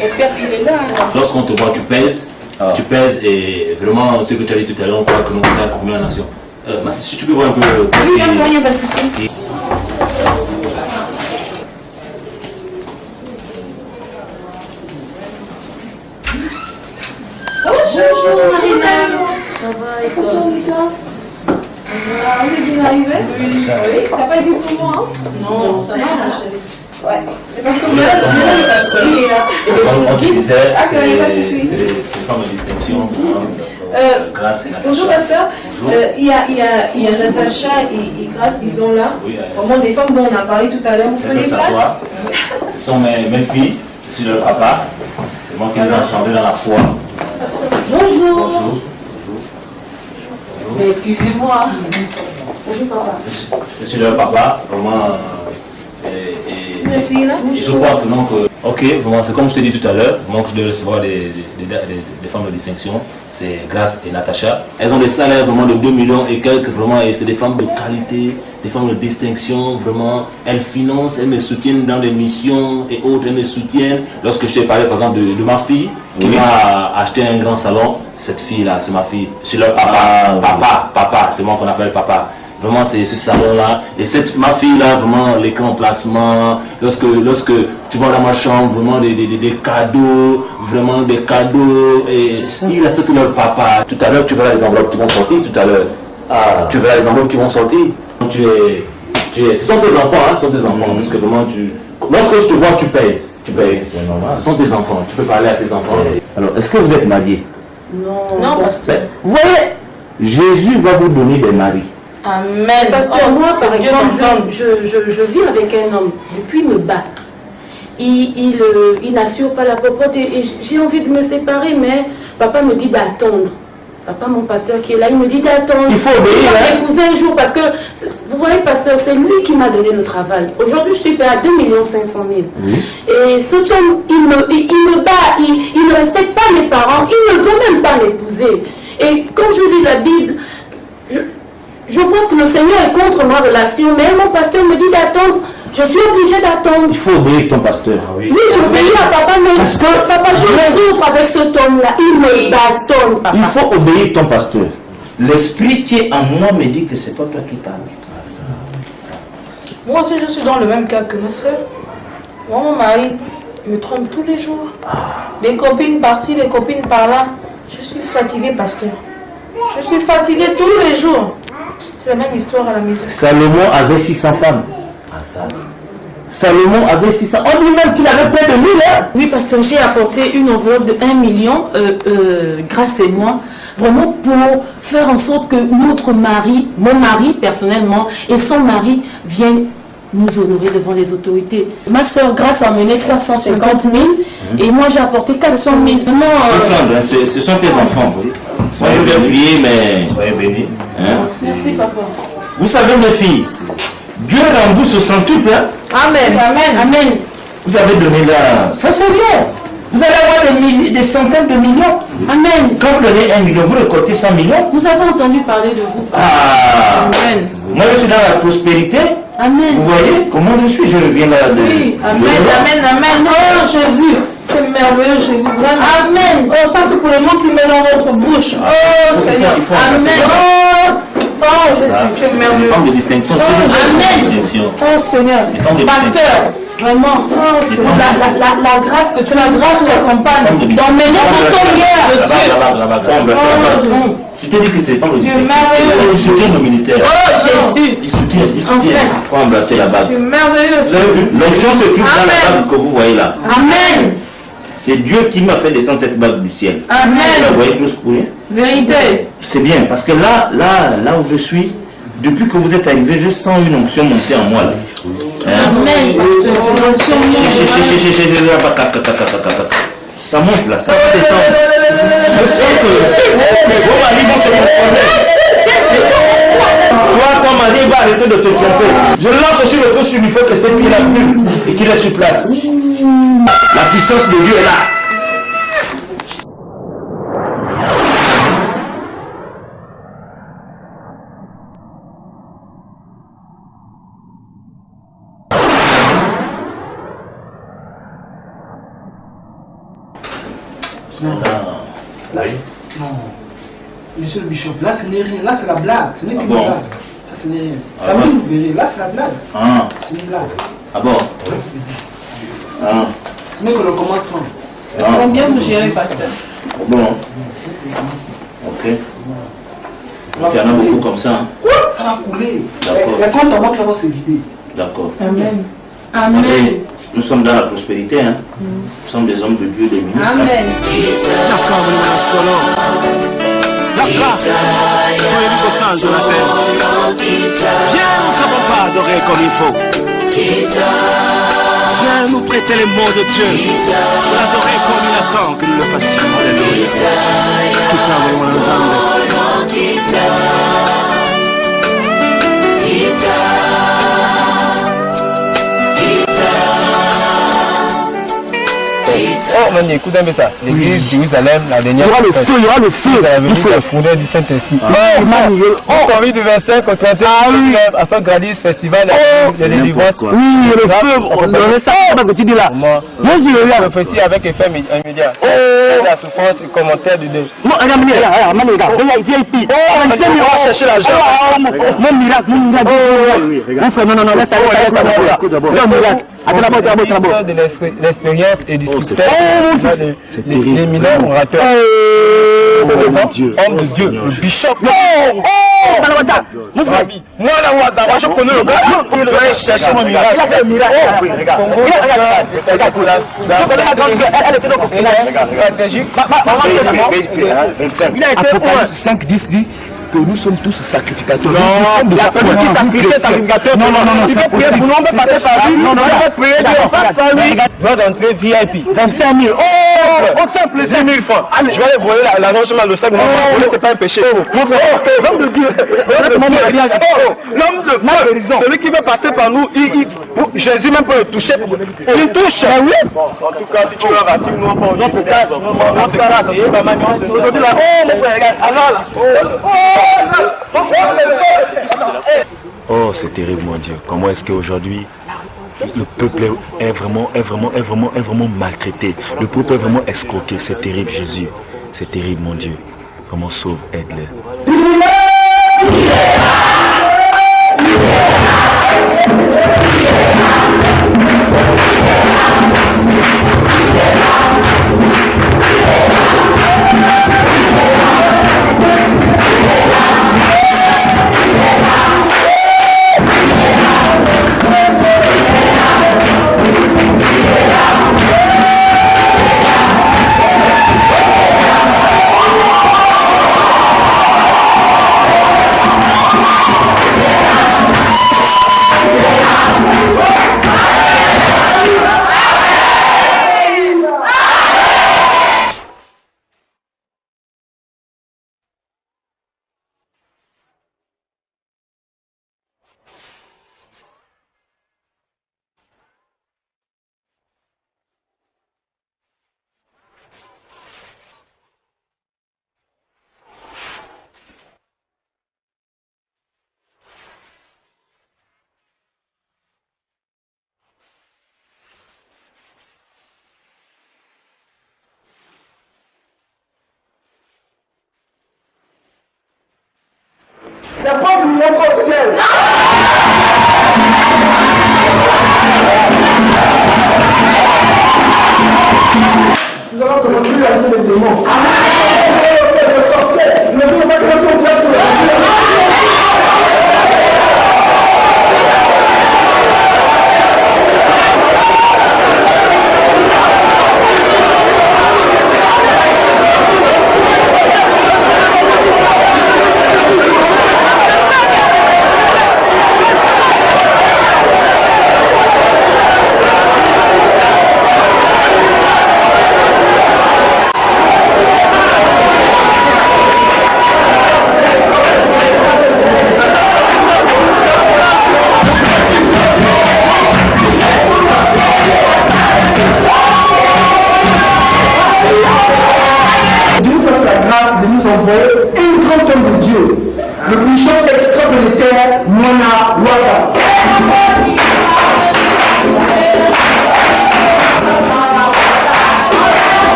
J'espère qu'il est là. Lorsqu'on te voit, tu pèses et vraiment ce que tu as dit tout à l'heure, on croit que nous vous avons convenu la nation. Si tu peux voir un peu. Oui, il n'y a pas de souci. Bonjour Marina. Ça va et toi? Ça va, vous êtes bien arrivée? Oui, ça n'a pas été pour moi. Non, ça va, ma chérie. Ouais. Parce que il est là. Comme on disait, Ah, c'est pas de souci. c'est une forme de distinction. Grâce et Natacha. Bonjour pasteur, il y a Natacha et Grâce qui sont là. Vraiment des femmes dont on a parlé tout à l'heure. Vous prenez place. Ce sont mes filles, je suis leur papa. C'est moi qui les ai engendrées dans la foi. Bonjour. Bonjour. Mais excusez-moi. Bonjour papa. Je suis leur papa, vraiment. Merci là. Et je crois que non, ok, vraiment, c'est comme je t'ai dit tout à l'heure, moi que je dois recevoir des femmes de distinction, c'est Grâce et Natacha. Elles ont des salaires vraiment de 2 millions et quelques, vraiment, et c'est des femmes de qualité, des femmes de distinction, vraiment. Elles financent, elles me soutiennent dans les missions et autres, elles me soutiennent. Lorsque je t'ai parlé par exemple de ma fille, qui m'a acheté un grand salon, cette fille-là, c'est ma fille. C'est leur papa, papa, c'est moi qu'on appelle papa. Vraiment, c'est ce salon-là. Et ma fille-là, vraiment, les grands placements. Lorsque tu vas dans ma chambre, vraiment des cadeaux, vraiment des cadeaux. Et ils respectent leur papa. Tout à l'heure, tu verras les enveloppes qui vont sortir. Tout à l'heure. Tu verras les enveloppes qui vont sortir. Ce sont tes enfants, hein. Ce sont tes enfants. Parce que vraiment, lorsque je te vois, tu pèses. Ce sont tes enfants. Tu peux parler à tes enfants. Alors, est-ce que vous êtes mariés? Non, pasteur. Vous voyez, Jésus va vous donner des maris. Amen. Pasteur, moi, par exemple, je vis avec un homme. Depuis, il me bat. Il n'assure pas la propreté. Et j'ai envie de me séparer, mais papa me dit d'attendre. Papa, mon pasteur qui est là, il me dit d'attendre. Il faut obéir. Il va m'épouser un jour parce que, vous voyez, pasteur, c'est lui qui m'a donné le travail. Aujourd'hui, je suis payée à 2 500 000. Oui. Et cet homme, il me bat, il ne respecte pas mes parents, il ne veut même pas m'épouser. Et quand je lis la Bible, je vois que le Seigneur est contre ma relation, mais mon pasteur me dit d'attendre. Je suis obligée d'attendre. Il faut obéir ton pasteur. Oui, j'obéis à papa, mais papa, je souffre avec cet homme-là. Il me bastonne, papa. Il faut obéir ton pasteur. L'esprit qui est en moi me dit que c'est pas toi qui parles. Moi aussi, je suis dans le même cas que ma soeur. Moi, mon mari, il me trompe tous les jours. Les copines par-ci, les copines par-là. Je suis fatiguée, pasteur. Je suis fatiguée tous les jours. C'est la même histoire à la maison. Salomon avait 600 femmes. Salomon avait 600. On dit même qu'il avait près de 1000. Hein? Oui, pasteur, j'ai apporté une enveloppe de 1 million, Grâce et moi, vraiment pour faire en sorte que notre mari, mon mari personnellement, et son mari viennent nous honorer devant les autorités. Ma soeur Grâce a mené 350 000 et moi j'ai apporté 400 000. Ce sont tes enfants. Soyez bien priés, mais soyez bénis. Hein? Merci, papa. Vous savez, mes filles, Dieu rembourse au centuple. Hein? Amen. Amen. Amen. Vous avez donné là. Ça, c'est rien. Vous allez avoir des centaines de millions. Amen. Quand vous donnez 1 million, vous récoltez 100 millions. Nous avons entendu parler de vous. Amen. Moi, je suis dans la prospérité. Amen. Vous voyez comment je suis? Je reviens là. Oui. Amen. Amen. Oh, Jésus. C'est merveilleux, Jésus. Amen. Oh, ça, c'est pour les mots qui mettent dans votre bouche. Oh, Seigneur. Amen. Oh, Jésus, tu es merveilleux. Les femmes de distinction. Amen. Oh, Seigneur. Pasteur. Vraiment, la grâce que tu as, la grâce nous accompagne d'emmener ce ton de Dieu. Je t'ai dit que c'est les femmes de distinction. Ils soutiennent le ministère. Oh Jésus. Ils soutiennent. Il faut embrasser la bague. Tu es merveilleux. L'onction se trouve dans la bague que vous voyez là. Amen. C'est Dieu qui m'a fait descendre cette bague du ciel. Amen. Vous voyez que nous secourir? Vérité. C'est bien parce que là où je suis, depuis que vous êtes arrivé, je sens une onction monter en moi là. Amen. Ça monte là, ça descend. Je sens que vos maris vont se comprendre. Toi, ton mari va arrêter de te tromper. Je lance aussi le feu sur lui, faut que cette pieds-là brûle et qu'il est sur place. La puissance de Dieu est là. Non. Monsieur le bishop, là ce n'est rien, là c'est la blague, ce n'est qu'une blague. Ça ce n'est rien. Samedi vous verrez, là c'est la blague. C'est une blague. Ah bon? Ce n'est que le commencement. Combien vous gérez, pasteur? Bon. Ok. Il y en a beaucoup comme ça. Hein? Quoi? Ça va couler. D'accord. Les comptes en banque là vont se vider. D'accord. Amen. Amen. Savez, nous sommes dans la prospérité. Hein? Nous sommes des hommes de Dieu, des ministres. Amen. Viens, nous ne savons pas adorer comme il faut. Viens nous prêter les mots de Dieu pour l'adorer comme il attend que nous le fassions. Alléluia. Oh, man, écoute un peu ça. L'église Jérusalem, la dernière. Il y aura le feu, il y aura le feu. Il faut le fondeur du Saint-Esprit. Oh, man, on convie du 25 au 31 à San Gradis Festival de délivrance. Oui, le feu, on ça, parce que tu dis là. Moi, je prophétie avec effet immédiat. La souffrance et commentaire du dé. Non, regarde, regarde, VIP. Oh, on va chercher l'argent. Mon miracle, mon miracle. Mon frère, non, laisse miracle. Attends, de l'expérience et du succès. Les mineurs orateurs. Homme de Dieu, le bishop. Mon frère, moi là, je connais le gars. Il va chercher mon miracle. Il a fait un miracle. Regarde. Elle était donc au final. Il a été Apocalypse 5, 10 dit que nous sommes tous sacrificateurs. Non, il a fallu qui sacrifier sacrificateur. Non, il peut prier pour nous, on peut passer par lui. Non, il peut prier, on passe par lui. Droit d'entrée VIP. 25 000. Oh, simple, 10 000 francs. Allez, je vais aller voler l'argent sur le sac. C'est pas un péché. Mon frère, l'homme de Dieu. L'homme de Dieu. Celui qui veut passer par nous, Jésus même peut le toucher. Il touche. Oui. En tout cas, si tu veux rater, nous, on notre cas, notre cas, aujourd'hui là, oh, mon frère, regarde. Oh, c'est terrible, mon Dieu. Comment est-ce qu'aujourd'hui, le peuple est vraiment maltraité. Le peuple est vraiment escroqué. C'est terrible, Jésus. C'est terrible, mon Dieu. Vraiment sauve, aide-les. La porte du monde au ciel. Nous allons commencer à dire les démons.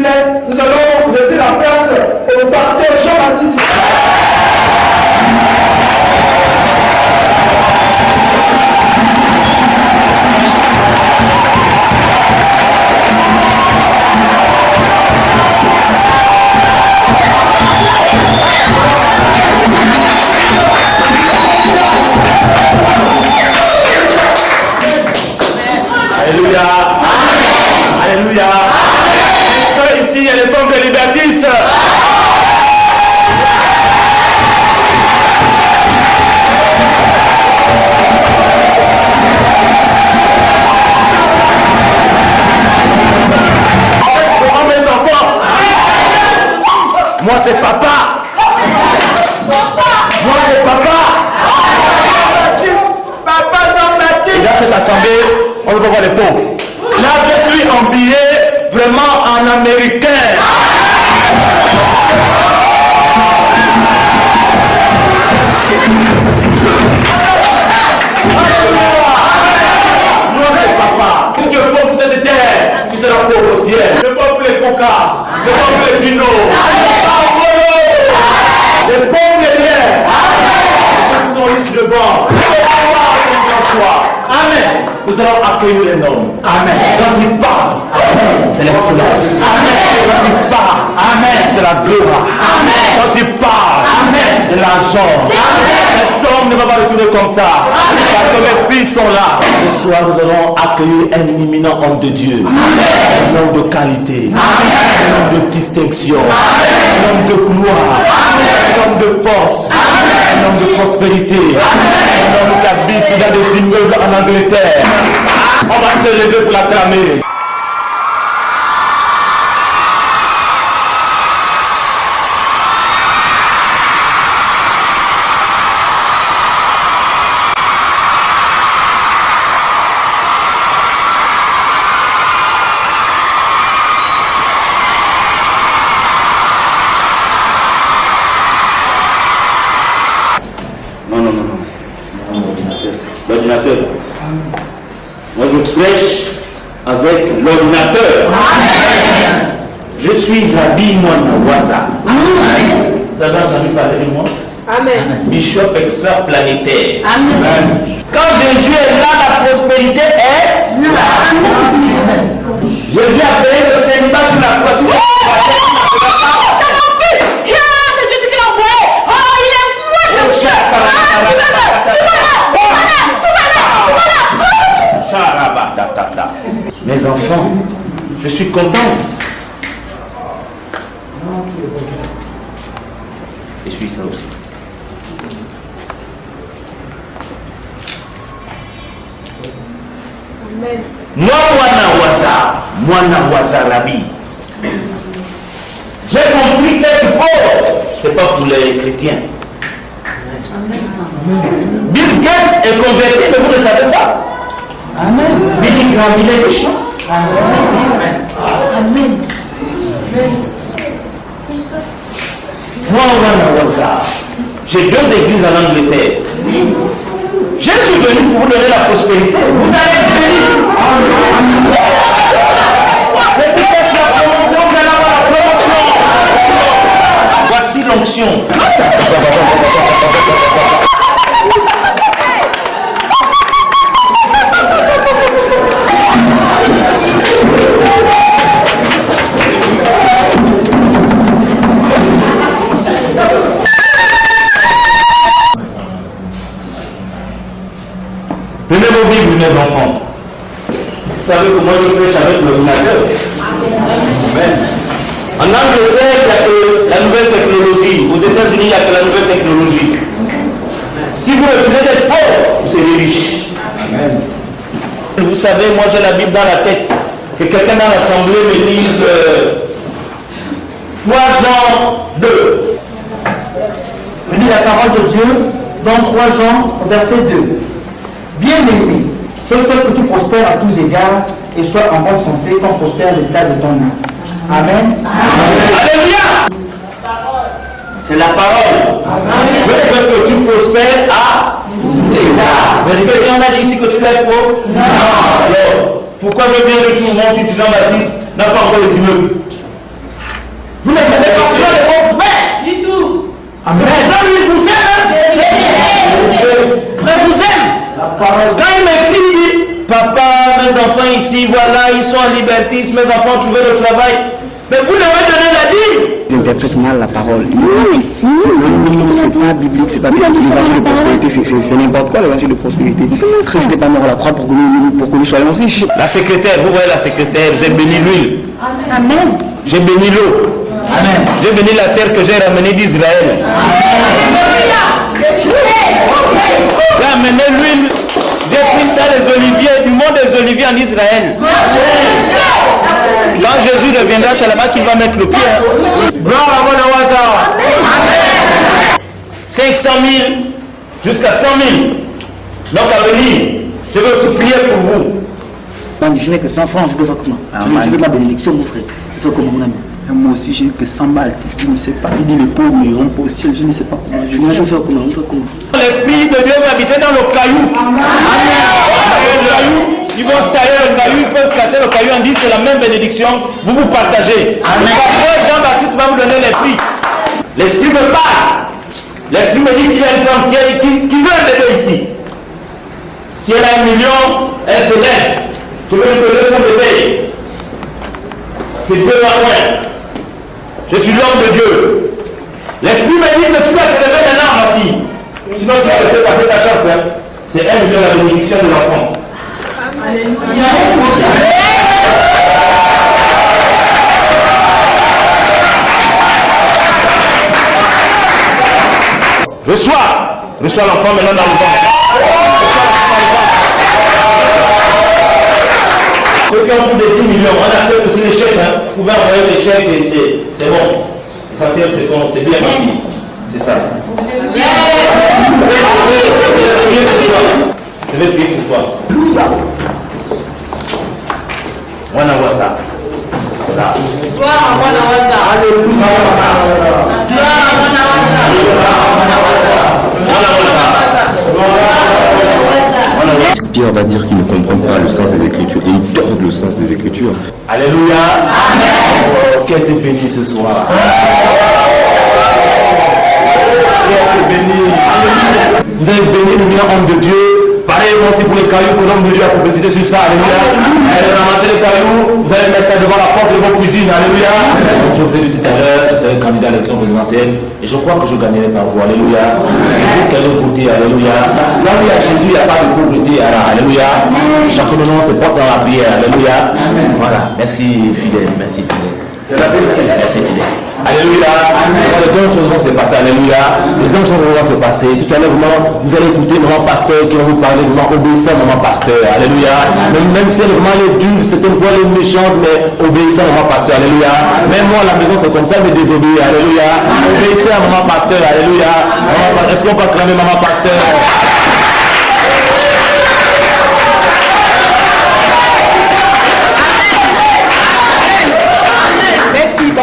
plaît, nous allons laisser la place au pasteur Jean-Baptiste. Alléluia. Alléluia. Ici, il y a les femmes de Libertis. Comment mes enfants? Moi, c'est papa. Moi, c'est papa. Papa dans ma tête. Dans cette assemblée, on ne peut pas voir les pauvres. Là, je suis habillé vraiment en américain. Moi, c'est papa. Si tu es pauvre sur cette terre, tu seras pauvre au ciel. Le pauvre pour les coca, le pauvre pour les vino, les pauvres les biens. Ils sont riches devant. Amen. Nous allons accueillir un homme. Amen. Quand il parle, c'est l'excellence. Amen. Quand il parle, amen, c'est la gloire. Amen. Quand il parle, amen, c'est l'argent. Cet homme ne va pas retourner comme ça. Amen. Parce que mes fils sont là. Ce soir, nous allons accueillir un éminent homme de Dieu. Amen. Un homme de qualité. Amen. Un homme de distinction. Amen. Un homme de gloire. Amen. Un homme de force. Amen. Un homme de prospérité. Amen. Un homme qui habite dans des immeubles en Angleterre. On va se lever pour l'acclamer. L'ordinateur. Moi je prêche avec l'ordinateur. Je suis Rabbi Mwana-Waza. Vous avez entendu parler de moi? Amen. Bishop extraplanétaire. Amen. Quand Jésus est là, la prospérité est là. Jésus a payé le célibat sur la croix. Mes enfants, je suis content. Je suis ça aussi. Amen. Mwana Waza Rabbi. J'ai compris qu'être pauvre, c'est pas pour les chrétiens. Amen. Bill Gates est converti, mais vous ne savez pas. Amen. Billy Graham est méchant. Amen. Amen. Moi, j'ai 2 églises en Angleterre. Je suis venu pour vous donner la prospérité. Vous allez venir. C'est peut-être la promotion, vous allez avoir la promotion. Voici l'onction. Prenez vos Bibles, mes enfants. Vous savez comment je prêche avec l'ordinateur? Amen. En Angleterre, il n'y a que la nouvelle technologie. Aux États-Unis, il n'y a que la nouvelle technologie. Si vous refusez d'être pauvre, vous serez riche. Amen. Vous savez, moi j'ai la Bible dans la tête. Que quelqu'un dans l'assemblée me dise 3 Jean 2. Je lis la parole de Dieu dans 3 Jean, verset 2. Bien-aimé, fais que tu prospères à tous égards et sois en bonne santé comme prospère l'état de ton âme. Amen. Alléluia. C'est la parole. Je souhaite que tu prospères à tous égards. Est-ce qu'il y en a dit ici que tu l'es pauvre? Non. Alors, pourquoi je viens de tout mon fils Jean-Baptiste n'a pas encore les immeubles? Vous n'entendez pas sur les pauvres frères. Du tout. Amen. Donc il vous aime. Mais vous aime. Quand il m'écrit, il dit, papa, mes enfants ici, voilà, ils sont en liberté, mes enfants ont trouvé le travail. Mais vous devez donner la dîme. Ils interprètent mal la parole. Non, c'est pas biblique, c'est pas biblique. L'évangile de prospérité, c'est n'importe quoi l'évangile de prospérité. Christ n'est pas mort à la croix pour que nous soyons riches. La secrétaire, vous voyez la secrétaire, j'ai béni l'huile. Amen. J'ai béni l'eau. Amen. J'ai béni la terre que j'ai ramenée d'Israël. J'ai amené l'huile. J'ai pris dans les oliviers, du monde des oliviers en Israël. Quand Jésus reviendra, c'est là-bas qu'il va mettre le pied. Gloire à mon Awaza. 500 000 jusqu'à 100 000. Donc à venir, je vais aussi prier pour vous. Je n'ai que 100 francs, je dois faire comment? Je veux ma bénédiction, mon frère. Je fais comment, mon ami? Moi aussi, j'ai que 100 balles. Je ne sais pas. Il dit les pauvres ne iront pas au ciel. Je ne sais pas comment. Je vais faire comment? L'Esprit de Dieu va habiter dans le caillou. Ils vont tailler le caillou, ils peuvent casser le caillou en disant c'est la même bénédiction. Vous vous partagez. Amen. Jean-Baptiste va vous donner l'esprit. L'Esprit me parle. L'Esprit me dit qu'il y a une femme qui veut un bébé ici. Si elle a 1 million, elle se lève. Je veux lui donner son bébé. C'est Dieu va loin. Je suis l'homme de Dieu. L'Esprit me dit que tu vas te lever maintenant, ma fille. Sinon tu vas laisser passer ta chance. Hein. C'est 1 million la bénédiction de l'enfant. Reçois l'enfant maintenant dans le ventre. Ceux qui ont plus de 10 millions, on accepte aussi les chèques. Hein. Vous pouvez envoyer des chèques et c'est bon. L'essentiel c'est bien rempli. C'est ça. Je vais prier pour toi. On envoie ça. Ça. Gloire à mon Awaza. Alléluia. Gloire à mon Awaza. Pierre va dire qu'il ne comprend pas le sens des Écritures et il tord le sens des Écritures. Alléluia. Amen. Oh, qui a été béni ce soir. Vous avez béni le million homme de Dieu. Pareillement, c'est pour les cailloux que l'homme de Dieu a prophétisé sur ça. Alléluia. Allez ramasser les cailloux. Vous allez mettre ça devant la porte de vos cuisines. Alléluia. Je vous ai dit tout à l'heure, je serai candidat à l'élection présidentielle et je crois que je gagnerai par vous. Alléluia. C'est vous qui allez voter. Alléluia. Là où il y a Jésus, il n'y a pas de pauvreté. Alléluia. Chacun de nous se porte dans la prière. Alléluia. Voilà. Merci fidèle. Merci fidèle. C'est la vérité. Merci fidèle. Alléluia. Les grandes choses vont se passer. Alléluia. Les grandes choses vont se passer. Tout à l'heure, vous allez écouter maman pasteur qui va vous parler, vraiment obéissant maman pasteur. Alléluia. Même si elle est vraiment dure, certaines fois elle est méchante, mais obéissant maman pasteur. Alléluia. Même moi à la maison c'est comme ça, mais désobéir. Alléluia. Obéissant à maman pasteur. Alléluia. Est-ce qu'on peut acclamer maman pasteur?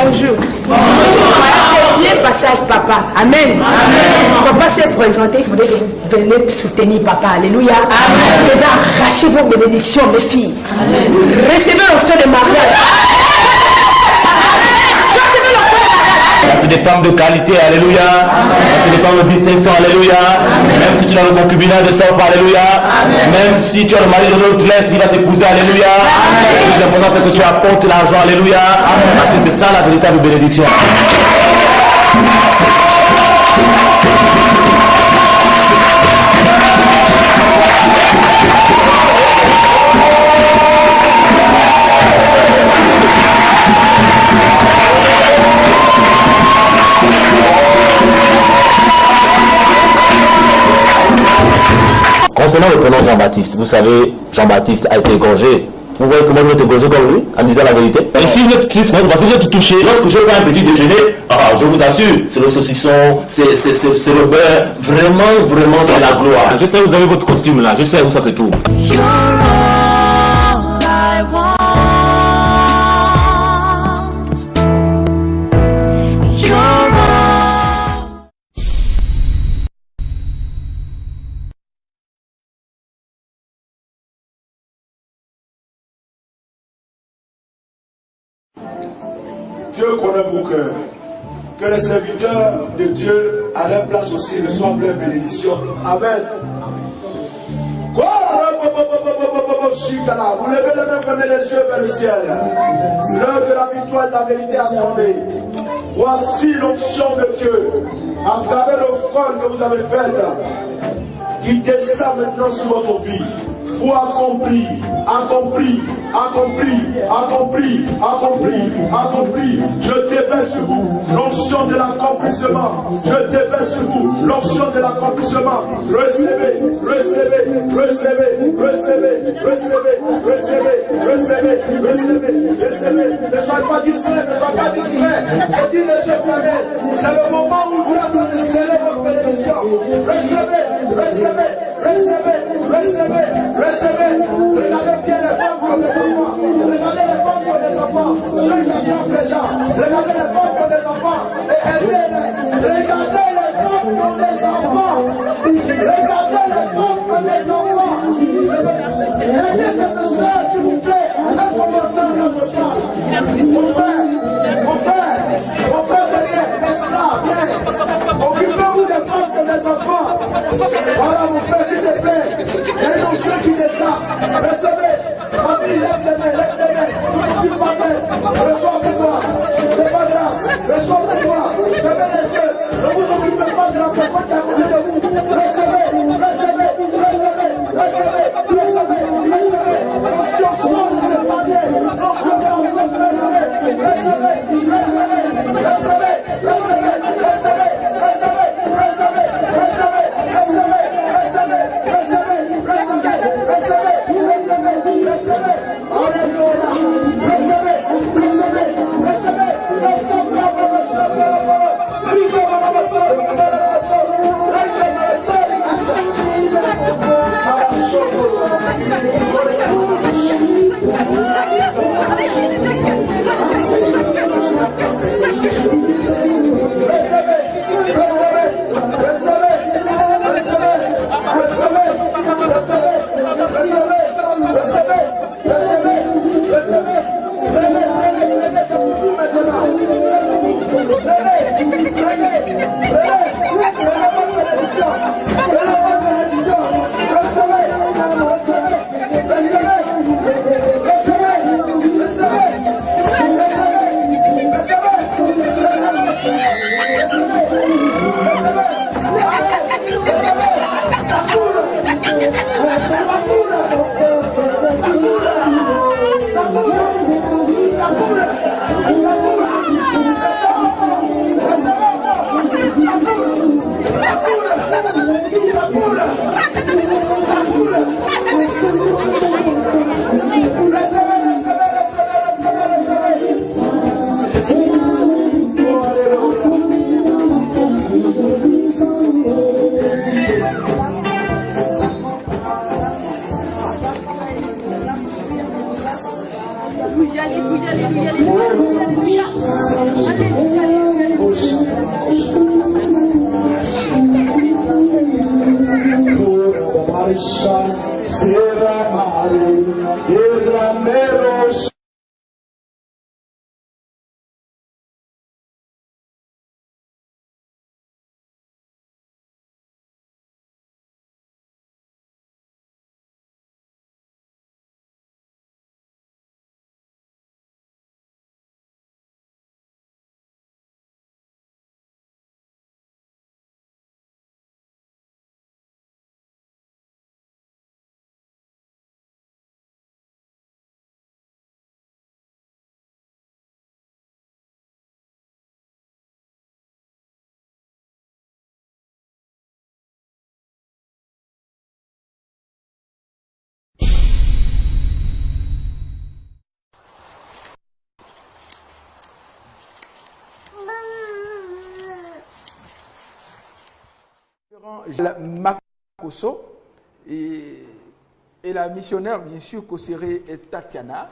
Bonjour. Tu es bien passé avec papa. Amen. Papa s'est présenté, il faudrait que vous veniez soutenir papa. Alléluia. Amen. Et va arracher vos bénédictions, mes filles. Amen. Recevez l'onction de mariage. C'est des femmes de qualité, alléluia. C'est des femmes de distinction, alléluia. Même si tu as le concubinage de sort, alléluia. Même si tu as le mari de l'autre laisse, il va t'épouser, alléluia. Le plus important, c'est que tu apportes l'argent, alléluia. Parce que c'est ça la véritable bénédiction. Concernant le prénom Jean-Baptiste, vous savez, Jean-Baptiste a été égorgé. Vous voyez comment vous êtes égorgé comme lui, en disant la vérité. Et si vous êtes triste, c'est parce que vous êtes touché. Lorsque je prends un petit déjeuner, je vous assure, c'est le saucisson, c'est le beurre. Vraiment, vraiment, c'est la gloire. Je sais, vous avez votre costume là. Je sais où ça se trouve. Tu Dieu connaît vos cœurs. Que les serviteurs de Dieu à leur place aussi reçoivent leur bénédiction. Amen. Vous levez les mains, fermez les yeux vers le ciel. L'heure de la victoire et de la vérité a sonné. Voici l'onction de Dieu à travers l'offrande que vous avez faite, qui descend maintenant sur votre vie. Pour accomplir, accomplir, accomplir, accomplir, accomplir, accomplir. Je déverse sur vous l'onction de l'accomplissement. Je déverse sur vous l'onction de l'accomplissement. Recevez, recevez, recevez, recevez, recevez, recevez, recevez, recevez, recevez. Ne soyez pas distrait, ne soyez pas distrait. Je dis les yeux fermés. C'est le moment où Dieu va de sceller votre bénédiction. Recevez, recevez, recevez, recevez, recevez. Regardez bien les femmes des enfants. Regardez les femmes des enfants. Ceux qui attrapent les gens. Regardez les femmes des enfants. Et aidez-les. Regardez les femmes des enfants. Regardez les femmes des enfants. Aidez cette soeur, s'il vous plaît. Laisse-moi entendre notre part. Mon frère derrière, laisse-la, viens. Occupez-vous des femmes et des enfants. Voilà mon frère, s'il te plaît. Il y a une onction qui descend. Recevez. Vas-y, lève les mains, lève les mains. Tu m'appelles. Reçois pour toi. C'est pas grave. Reçois pour toi. Fermez les yeux. Ne vous occupez pas de la personne qui est à côté de vous. Recevez, recevez, recevez, recevez, recevez, recevez. L'onction sort de ce panier. L'onction est en train de se lever. Recevez, recevez, recevez, recevez, recevez, recevez, recevez, recevez, recevez, recevez, recevez, recevez, recevez, recevez, alléluia, recevez, recevez, recevez, Makoso et la missionnaire, bien sûr, Kosere et Tatiana.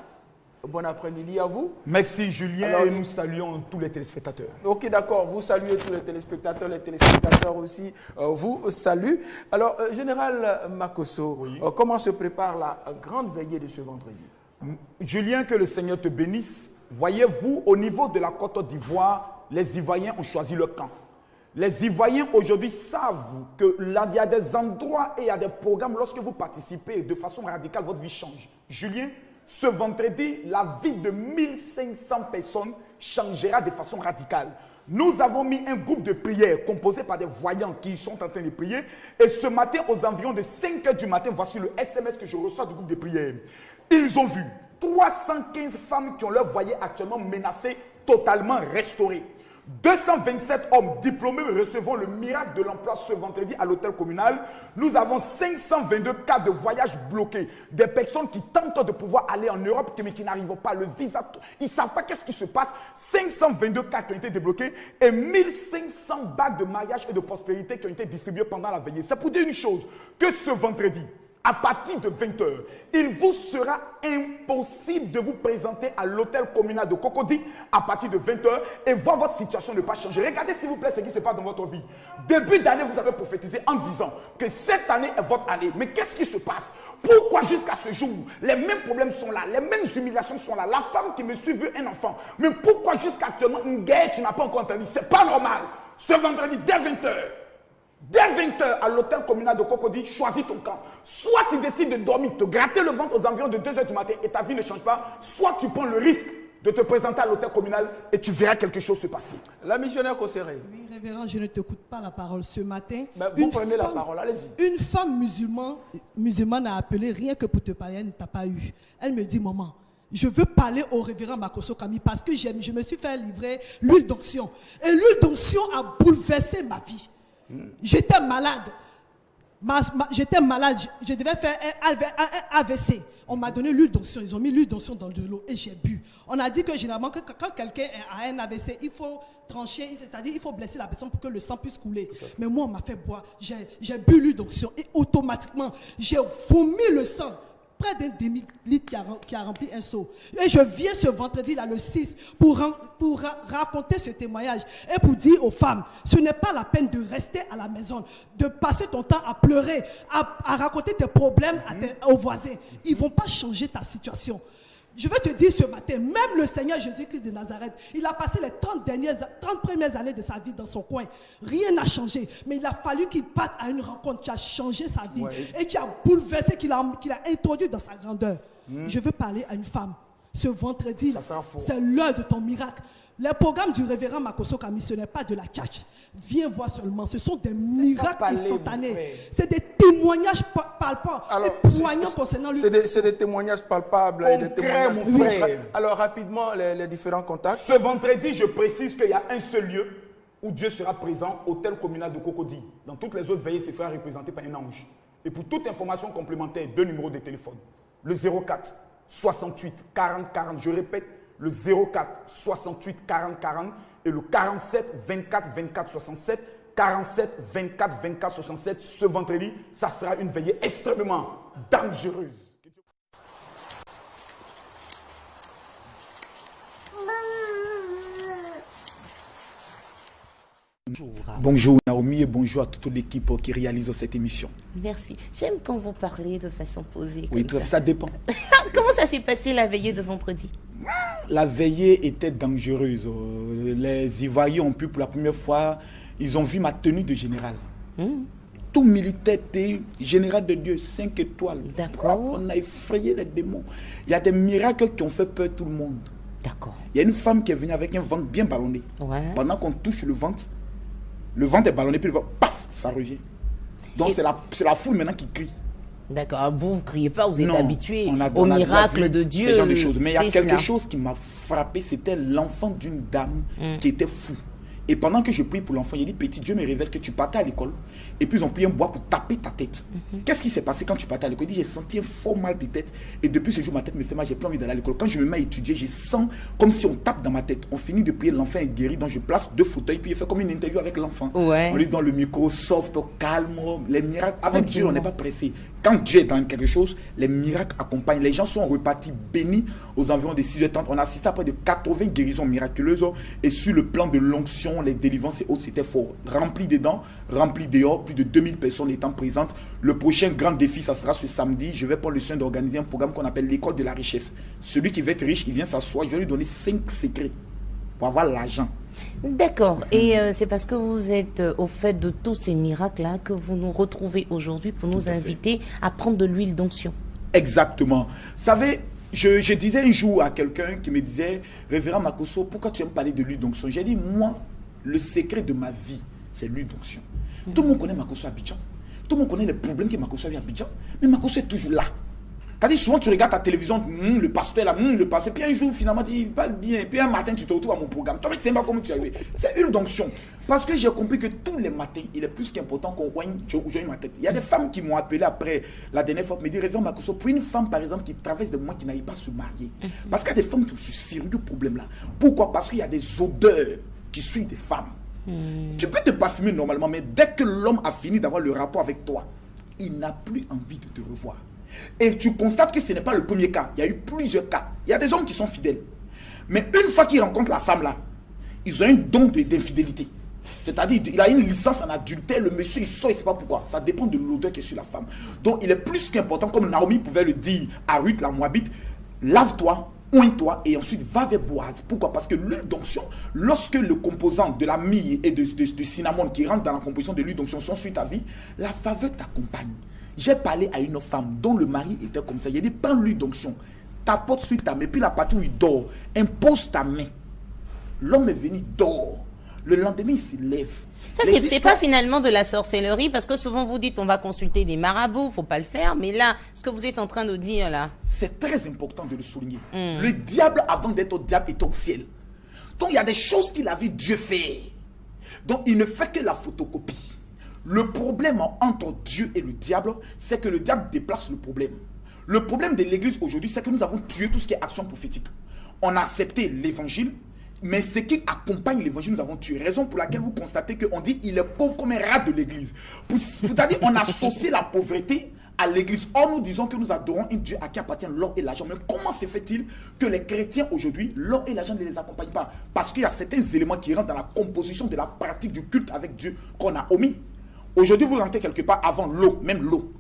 Bon après-midi à vous. Merci Julien. Alors, et nous saluons tous les téléspectateurs. Ok, d'accord. Vous saluez tous les téléspectateurs aussi vous saluent. Alors, Général Makoso, comment se prépare la grande veillée de ce vendredi? Julien, que le Seigneur te bénisse Voyez-vous, au niveau de la Côte d'Ivoire, les Ivoiriens ont choisi leur camp. Les Ivoiriens aujourd'hui savent qu'il y a des endroits et il y a des programmes, lorsque vous participez de façon radicale, votre vie change. Julien, ce vendredi, la vie de 1500 personnes changera de façon radicale. Nous avons mis un groupe de prière composé par des voyants qui sont en train de prier. Et ce matin, aux environs de 5 h du matin, voici le SMS que je reçois du groupe de prière. Ils ont vu 315 femmes qui ont leur foyer actuellement menacé, totalement restauré. 227 hommes diplômés recevront le miracle de l'emploi ce vendredi à l'hôtel communal. Nous avons 522 cas de voyage bloqués. Des personnes qui tentent de pouvoir aller en Europe mais qui n'arrivent pas. Le visa, ils ne savent pas qu'est-ce qui se passe. 522 cas qui ont été débloqués et 1500 bagues de mariage et de prospérité qui ont été distribuées pendant la veillée. C'est pour dire une chose, que ce vendredi, à partir de 20 h, il vous sera impossible de vous présenter à l'hôtel communal de Cocody à partir de 20 h et voir votre situation ne pas changer. Regardez s'il vous plaît ce qui se passe dans votre vie. Début d'année, vous avez prophétisé en disant que cette année est votre année. Mais qu'est-ce qui se passe? Pourquoi jusqu'à ce jour, les mêmes problèmes sont là, les mêmes humiliations sont là? La femme qui me suit veut un enfant. Mais pourquoi jusqu'à actuellement une guerre tu n'as pas encore entendu? C'est pas normal. Ce vendredi, dès 20 h. Dès 20 h à l'hôtel communal de Cocody, choisis ton camp. Soit tu décides de dormir, te gratter le ventre aux environs de 2 h du matin et ta vie ne change pas, soit tu prends le risque de te présenter à l'hôtel communal et tu verras quelque chose se passer. La missionnaire Kosséré. Oui, révérend, je ne t'écoute pas la parole ce matin. Vous prenez la parole, allez-y. Une femme musulmane a appelé rien que pour te parler, elle ne t'a pas eu. Elle me dit, maman, je veux parler au révérend Makosso Kami parce que je me suis fait livrer l'huile d'onction. Et l'huile d'onction a bouleversé ma vie. J'étais malade. J'étais malade. Je devais faire un AVC. On m'a donné l'huile d'onction. Ils ont mis l'huile d'onction dans de l'eau et j'ai bu. On a dit que généralement, quand quelqu'un a un AVC, il faut trancher, c'est-à-dire il faut blesser la personne pour que le sang puisse couler. Mais moi, on m'a fait boire. J'ai bu l'huile d'onction et automatiquement, j'ai vomi le sang. Près d'un demi-litre qui a rempli un seau. Et je viens ce vendredi-là, le 6, pour raconter ce témoignage et pour dire aux femmes, ce n'est pas la peine de rester à la maison, de passer ton temps à pleurer, à raconter tes problèmes aux voisins. Ils ne vont pas changer ta situation. Je vais te dire ce matin, même le Seigneur Jésus-Christ de Nazareth, il a passé les 30 premières années de sa vie dans son coin. Rien n'a changé, mais il a fallu qu'il parte à une rencontre qui a changé sa vie et qui a bouleversé, qu'il a introduit dans sa grandeur. Je veux parler à une femme. Ce vendredi, c'est l'heure de ton miracle. Les programmes du révérend Makosso Kami, ce n'est pas de la cache. Viens voir seulement. Ce sont des miracles instantanés. C'est des témoignages palpants et poignants concernant lui. C'est des témoignages palpables et des témoignages frères. Alors rapidement, les différents contacts. Ce vendredi, je précise qu'il y a un seul lieu où Dieu sera présent, hôtel communal de Cocody. Dans toutes les autres veillées, c'est sera représenté par un ange. Et pour toute information complémentaire, 2 numéros de téléphone. Le 04 68 40 40, je répète, le 04 68 40 40 et le 47 24 24 67, 47 24 24 67. Ce vendredi, ça sera une veillée extrêmement dangereuse. Bonjour Naomi et bonjour à toute l'équipe qui réalise cette émission. Merci. J'aime quand vous parlez de façon posée. Oui, tout ça dépend. Comment ça s'est passé la veillée de vendredi? La veillée était dangereuse. Les Ivoiriens ont pu pour la première fois, ils ont vu ma tenue de général. Tout militaire, général de Dieu, 5 étoiles. D'accord. On a effrayé les démons. Il y a des miracles qui ont fait peur à tout le monde. D'accord. Il y a une femme qui est venue avec un ventre bien ballonné. Pendant qu'on touche le ventre est ballonné, puis le ventre, paf, ça revient. Donc c'est la foule maintenant qui crie. D'accord, vous ne criez pas, vous êtes habitué au miracle de Dieu. Ce genre de choses. Mais il y a quelque chose qui m'a frappé, c'était l'enfant d'une dame qui était fou. Et pendant que je prie pour l'enfant, il a dit, petit, Dieu me révèle que tu partais à l'école et puis ils ont pris un bois pour taper ta tête. Qu'est-ce qui s'est passé quand tu partais à l'école? Il dit, j'ai senti un fort mal de tête et depuis ce jour, ma tête me fait mal, j'ai plus envie d'aller à l'école. Quand je me mets à étudier, je sens comme si on tape dans ma tête. On finit de prier, l'enfant est guéri, donc je place 2 fauteuils, puis il fait comme une interview avec l'enfant. On lui donne le micro, soft, calme, les miracles. Avec Dieu, on n'est pas pressé. Quand Dieu est dans quelque chose, les miracles accompagnent. Les gens sont repartis bénis aux environs de 6h30. On a assisté à près de 80 guérisons miraculeuses. Et sur le plan de l'onction, les délivrances et autres, c'était fort. Rempli dedans, rempli dehors, plus de 2000 personnes étant présentes. Le prochain grand défi, ça sera ce samedi. Je vais prendre le soin d'organiser un programme qu'on appelle l'école de la richesse. Celui qui veut être riche, il vient s'asseoir. Je vais lui donner 5 secrets pour avoir l'argent. D'accord. Et c'est parce que vous êtes au fait de tous ces miracles-là que vous nous retrouvez aujourd'hui pour nous inviter à prendre de l'huile d'onction. Exactement. Vous savez, je disais un jour à quelqu'un qui me disait, Révérend Makosso, pourquoi tu aimes parler de l'huile d'onction? J'ai dit, moi, le secret de ma vie, c'est l'huile d'onction. Tout le monde connaît Makosso à Abidjan. Tout le monde connaît les problèmes que Makosso a eu à Abidjan. Mais Makosso est toujours là. C'est-à-dire, souvent tu regardes ta télévision, le pasteur là, le pasteur, puis un jour finalement il parle bien, puis un matin tu te retrouves à mon programme. Toi, tu ne sais pas comment tu es arrivé. C'est une onction. Parce que j'ai compris que tous les matins, il est plus qu'important qu'on joigne ma tête. Il y a des femmes qui m'ont appelé après la dernière fois, me dire, Révérend Makosso, pour une femme par exemple qui traverse des moments qui n'arrive pas à se marier. Parce qu'il y a des femmes qui ont ce sérieux problème là. Pourquoi? Parce qu'il y a des odeurs qui suivent des femmes. Tu peux te parfumer normalement, mais dès que l'homme a fini d'avoir le rapport avec toi, il n'a plus envie de te revoir. Et tu constates que ce n'est pas le premier cas. Il y a eu plusieurs cas. Il y a des hommes qui sont fidèles. Mais une fois qu'ils rencontrent la femme là, ils ont un don d'infidélité. C'est-à-dire, il a une licence en adultère, le monsieur il sort, il ne sait pas pourquoi. Ça dépend de l'odeur qui est sur la femme. Donc il est plus qu'important, comme Naomi pouvait le dire à Ruth la Moabite, lave-toi, oigne-toi et ensuite va vers Boaz. Pourquoi? Parce que l'huile d'onction, lorsque le composant de la myrrhe et de cinnamon qui rentre dans la composition de l'huile d'onction sont sur ta vie, la faveur t'accompagne. J'ai parlé à une femme dont le mari était comme ça. Il a dit, prends l'huile d'onction, tapote sur ta main, puis la partie où il dort, impose ta main. L'homme est venu, dort. Le lendemain, il se lève. Ça, c'est pas finalement de la sorcellerie, parce que souvent vous dites on va consulter des marabouts, faut pas le faire, mais là, ce que vous êtes en train de dire là... C'est très important de le souligner. Le diable, avant d'être au diable, est au ciel. Donc il y a des choses qu'il a vu Dieu faire. Donc il ne fait que la photocopie. Le problème entre Dieu et le diable, c'est que le diable déplace le problème. Le problème de l'église aujourd'hui, c'est que nous avons tué tout ce qui est action prophétique. On a accepté l'évangile, mais ce qui accompagne l'évangile, nous avons tué. Raison pour laquelle vous constatez qu'on dit il est pauvre comme un rat de l'église. C'est-à-dire on associe la pauvreté à l'église. Or, nous disons que nous adorons un Dieu à qui appartient l'or et l'argent. Mais comment se fait-il que les chrétiens aujourd'hui, l'or et l'argent ne les accompagnent pas? Parce qu'il y a certains éléments qui rentrent dans la composition de la pratique du culte avec Dieu qu'on a omis. Aujourd'hui, vous rentrez quelque part avant l'eau, même l'eau.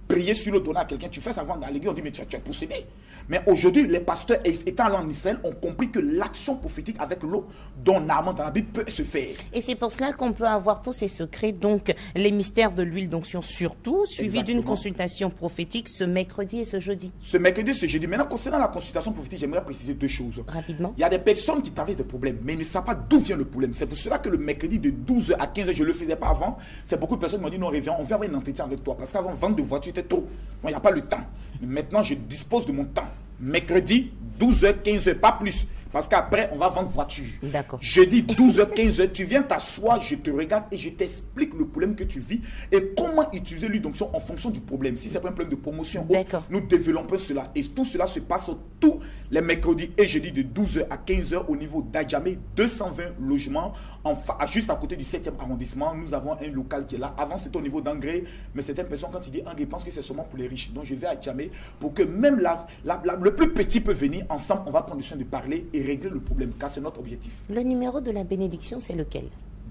Prier sur l'eau, donner à quelqu'un, tu fais ça avant dans l'église, on dit mais tu es possédé. Mais aujourd'hui, les pasteurs étant allés en Israël ont compris que l'action prophétique avec l'eau, dont Naaman dans la Bible, peut se faire. Et c'est pour cela qu'on peut avoir tous ces secrets, donc les mystères de l'huile d'onction surtout, suivi d'une consultation prophétique ce mercredi et ce jeudi. Ce mercredi et ce jeudi. Maintenant, concernant la consultation prophétique, j'aimerais préciser 2 choses. Rapidement. Il y a des personnes qui traversent des problèmes, mais ils ne savent pas d'où vient le problème. C'est pour cela que le mercredi de 12h à 15h, je ne le faisais pas avant. C'est beaucoup de personnes qui m'ont dit non, Révérend, on va avoir un entretien avec toi. Parce qu'avant, vendre de voiture était trop. Moi, il n'y a pas le temps. Mais maintenant, je dispose de mon temps. Mercredi, 12h, 15h, pas plus. Parce qu'après, on va vendre voiture. D'accord. Jeudi, 12h, 15h, tu viens t'asseoir, je te regarde et je t'explique le problème que tu vis et comment utiliser l'huile d'onction en fonction du problème. Si c'est pas un problème de promotion, nous développons cela. Et tout cela se passe tous les mercredis et jeudi de 12h à 15h au niveau d'Adjamé, 220 logements, juste à côté du 7e arrondissement. Nous avons un local qui est là. Avant, c'était au niveau d'Angré, mais certaines personnes, quand ils disent Angré, pensent que c'est seulement pour les riches. Donc, je vais à Adjamé pour que même le plus petit peut venir. Ensemble, on va prendre le soin de parler et régler le problème, car c'est notre objectif. Le numéro de la bénédiction, c'est lequel?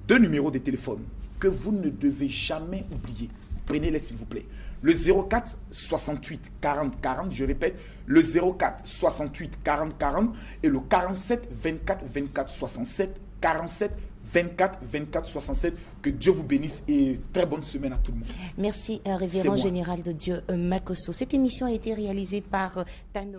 2 numéros de téléphone que vous ne devez jamais oublier. Prenez-les s'il vous plaît. Le 04 68 40 40, je répète, le 04 68 40 40 et le 47 24 24 67, 47 24 24 67. Que Dieu vous bénisse et très bonne semaine à tout le monde. Merci, Révérend Général de Dieu Makosso. Cette émission a été réalisée par Tano.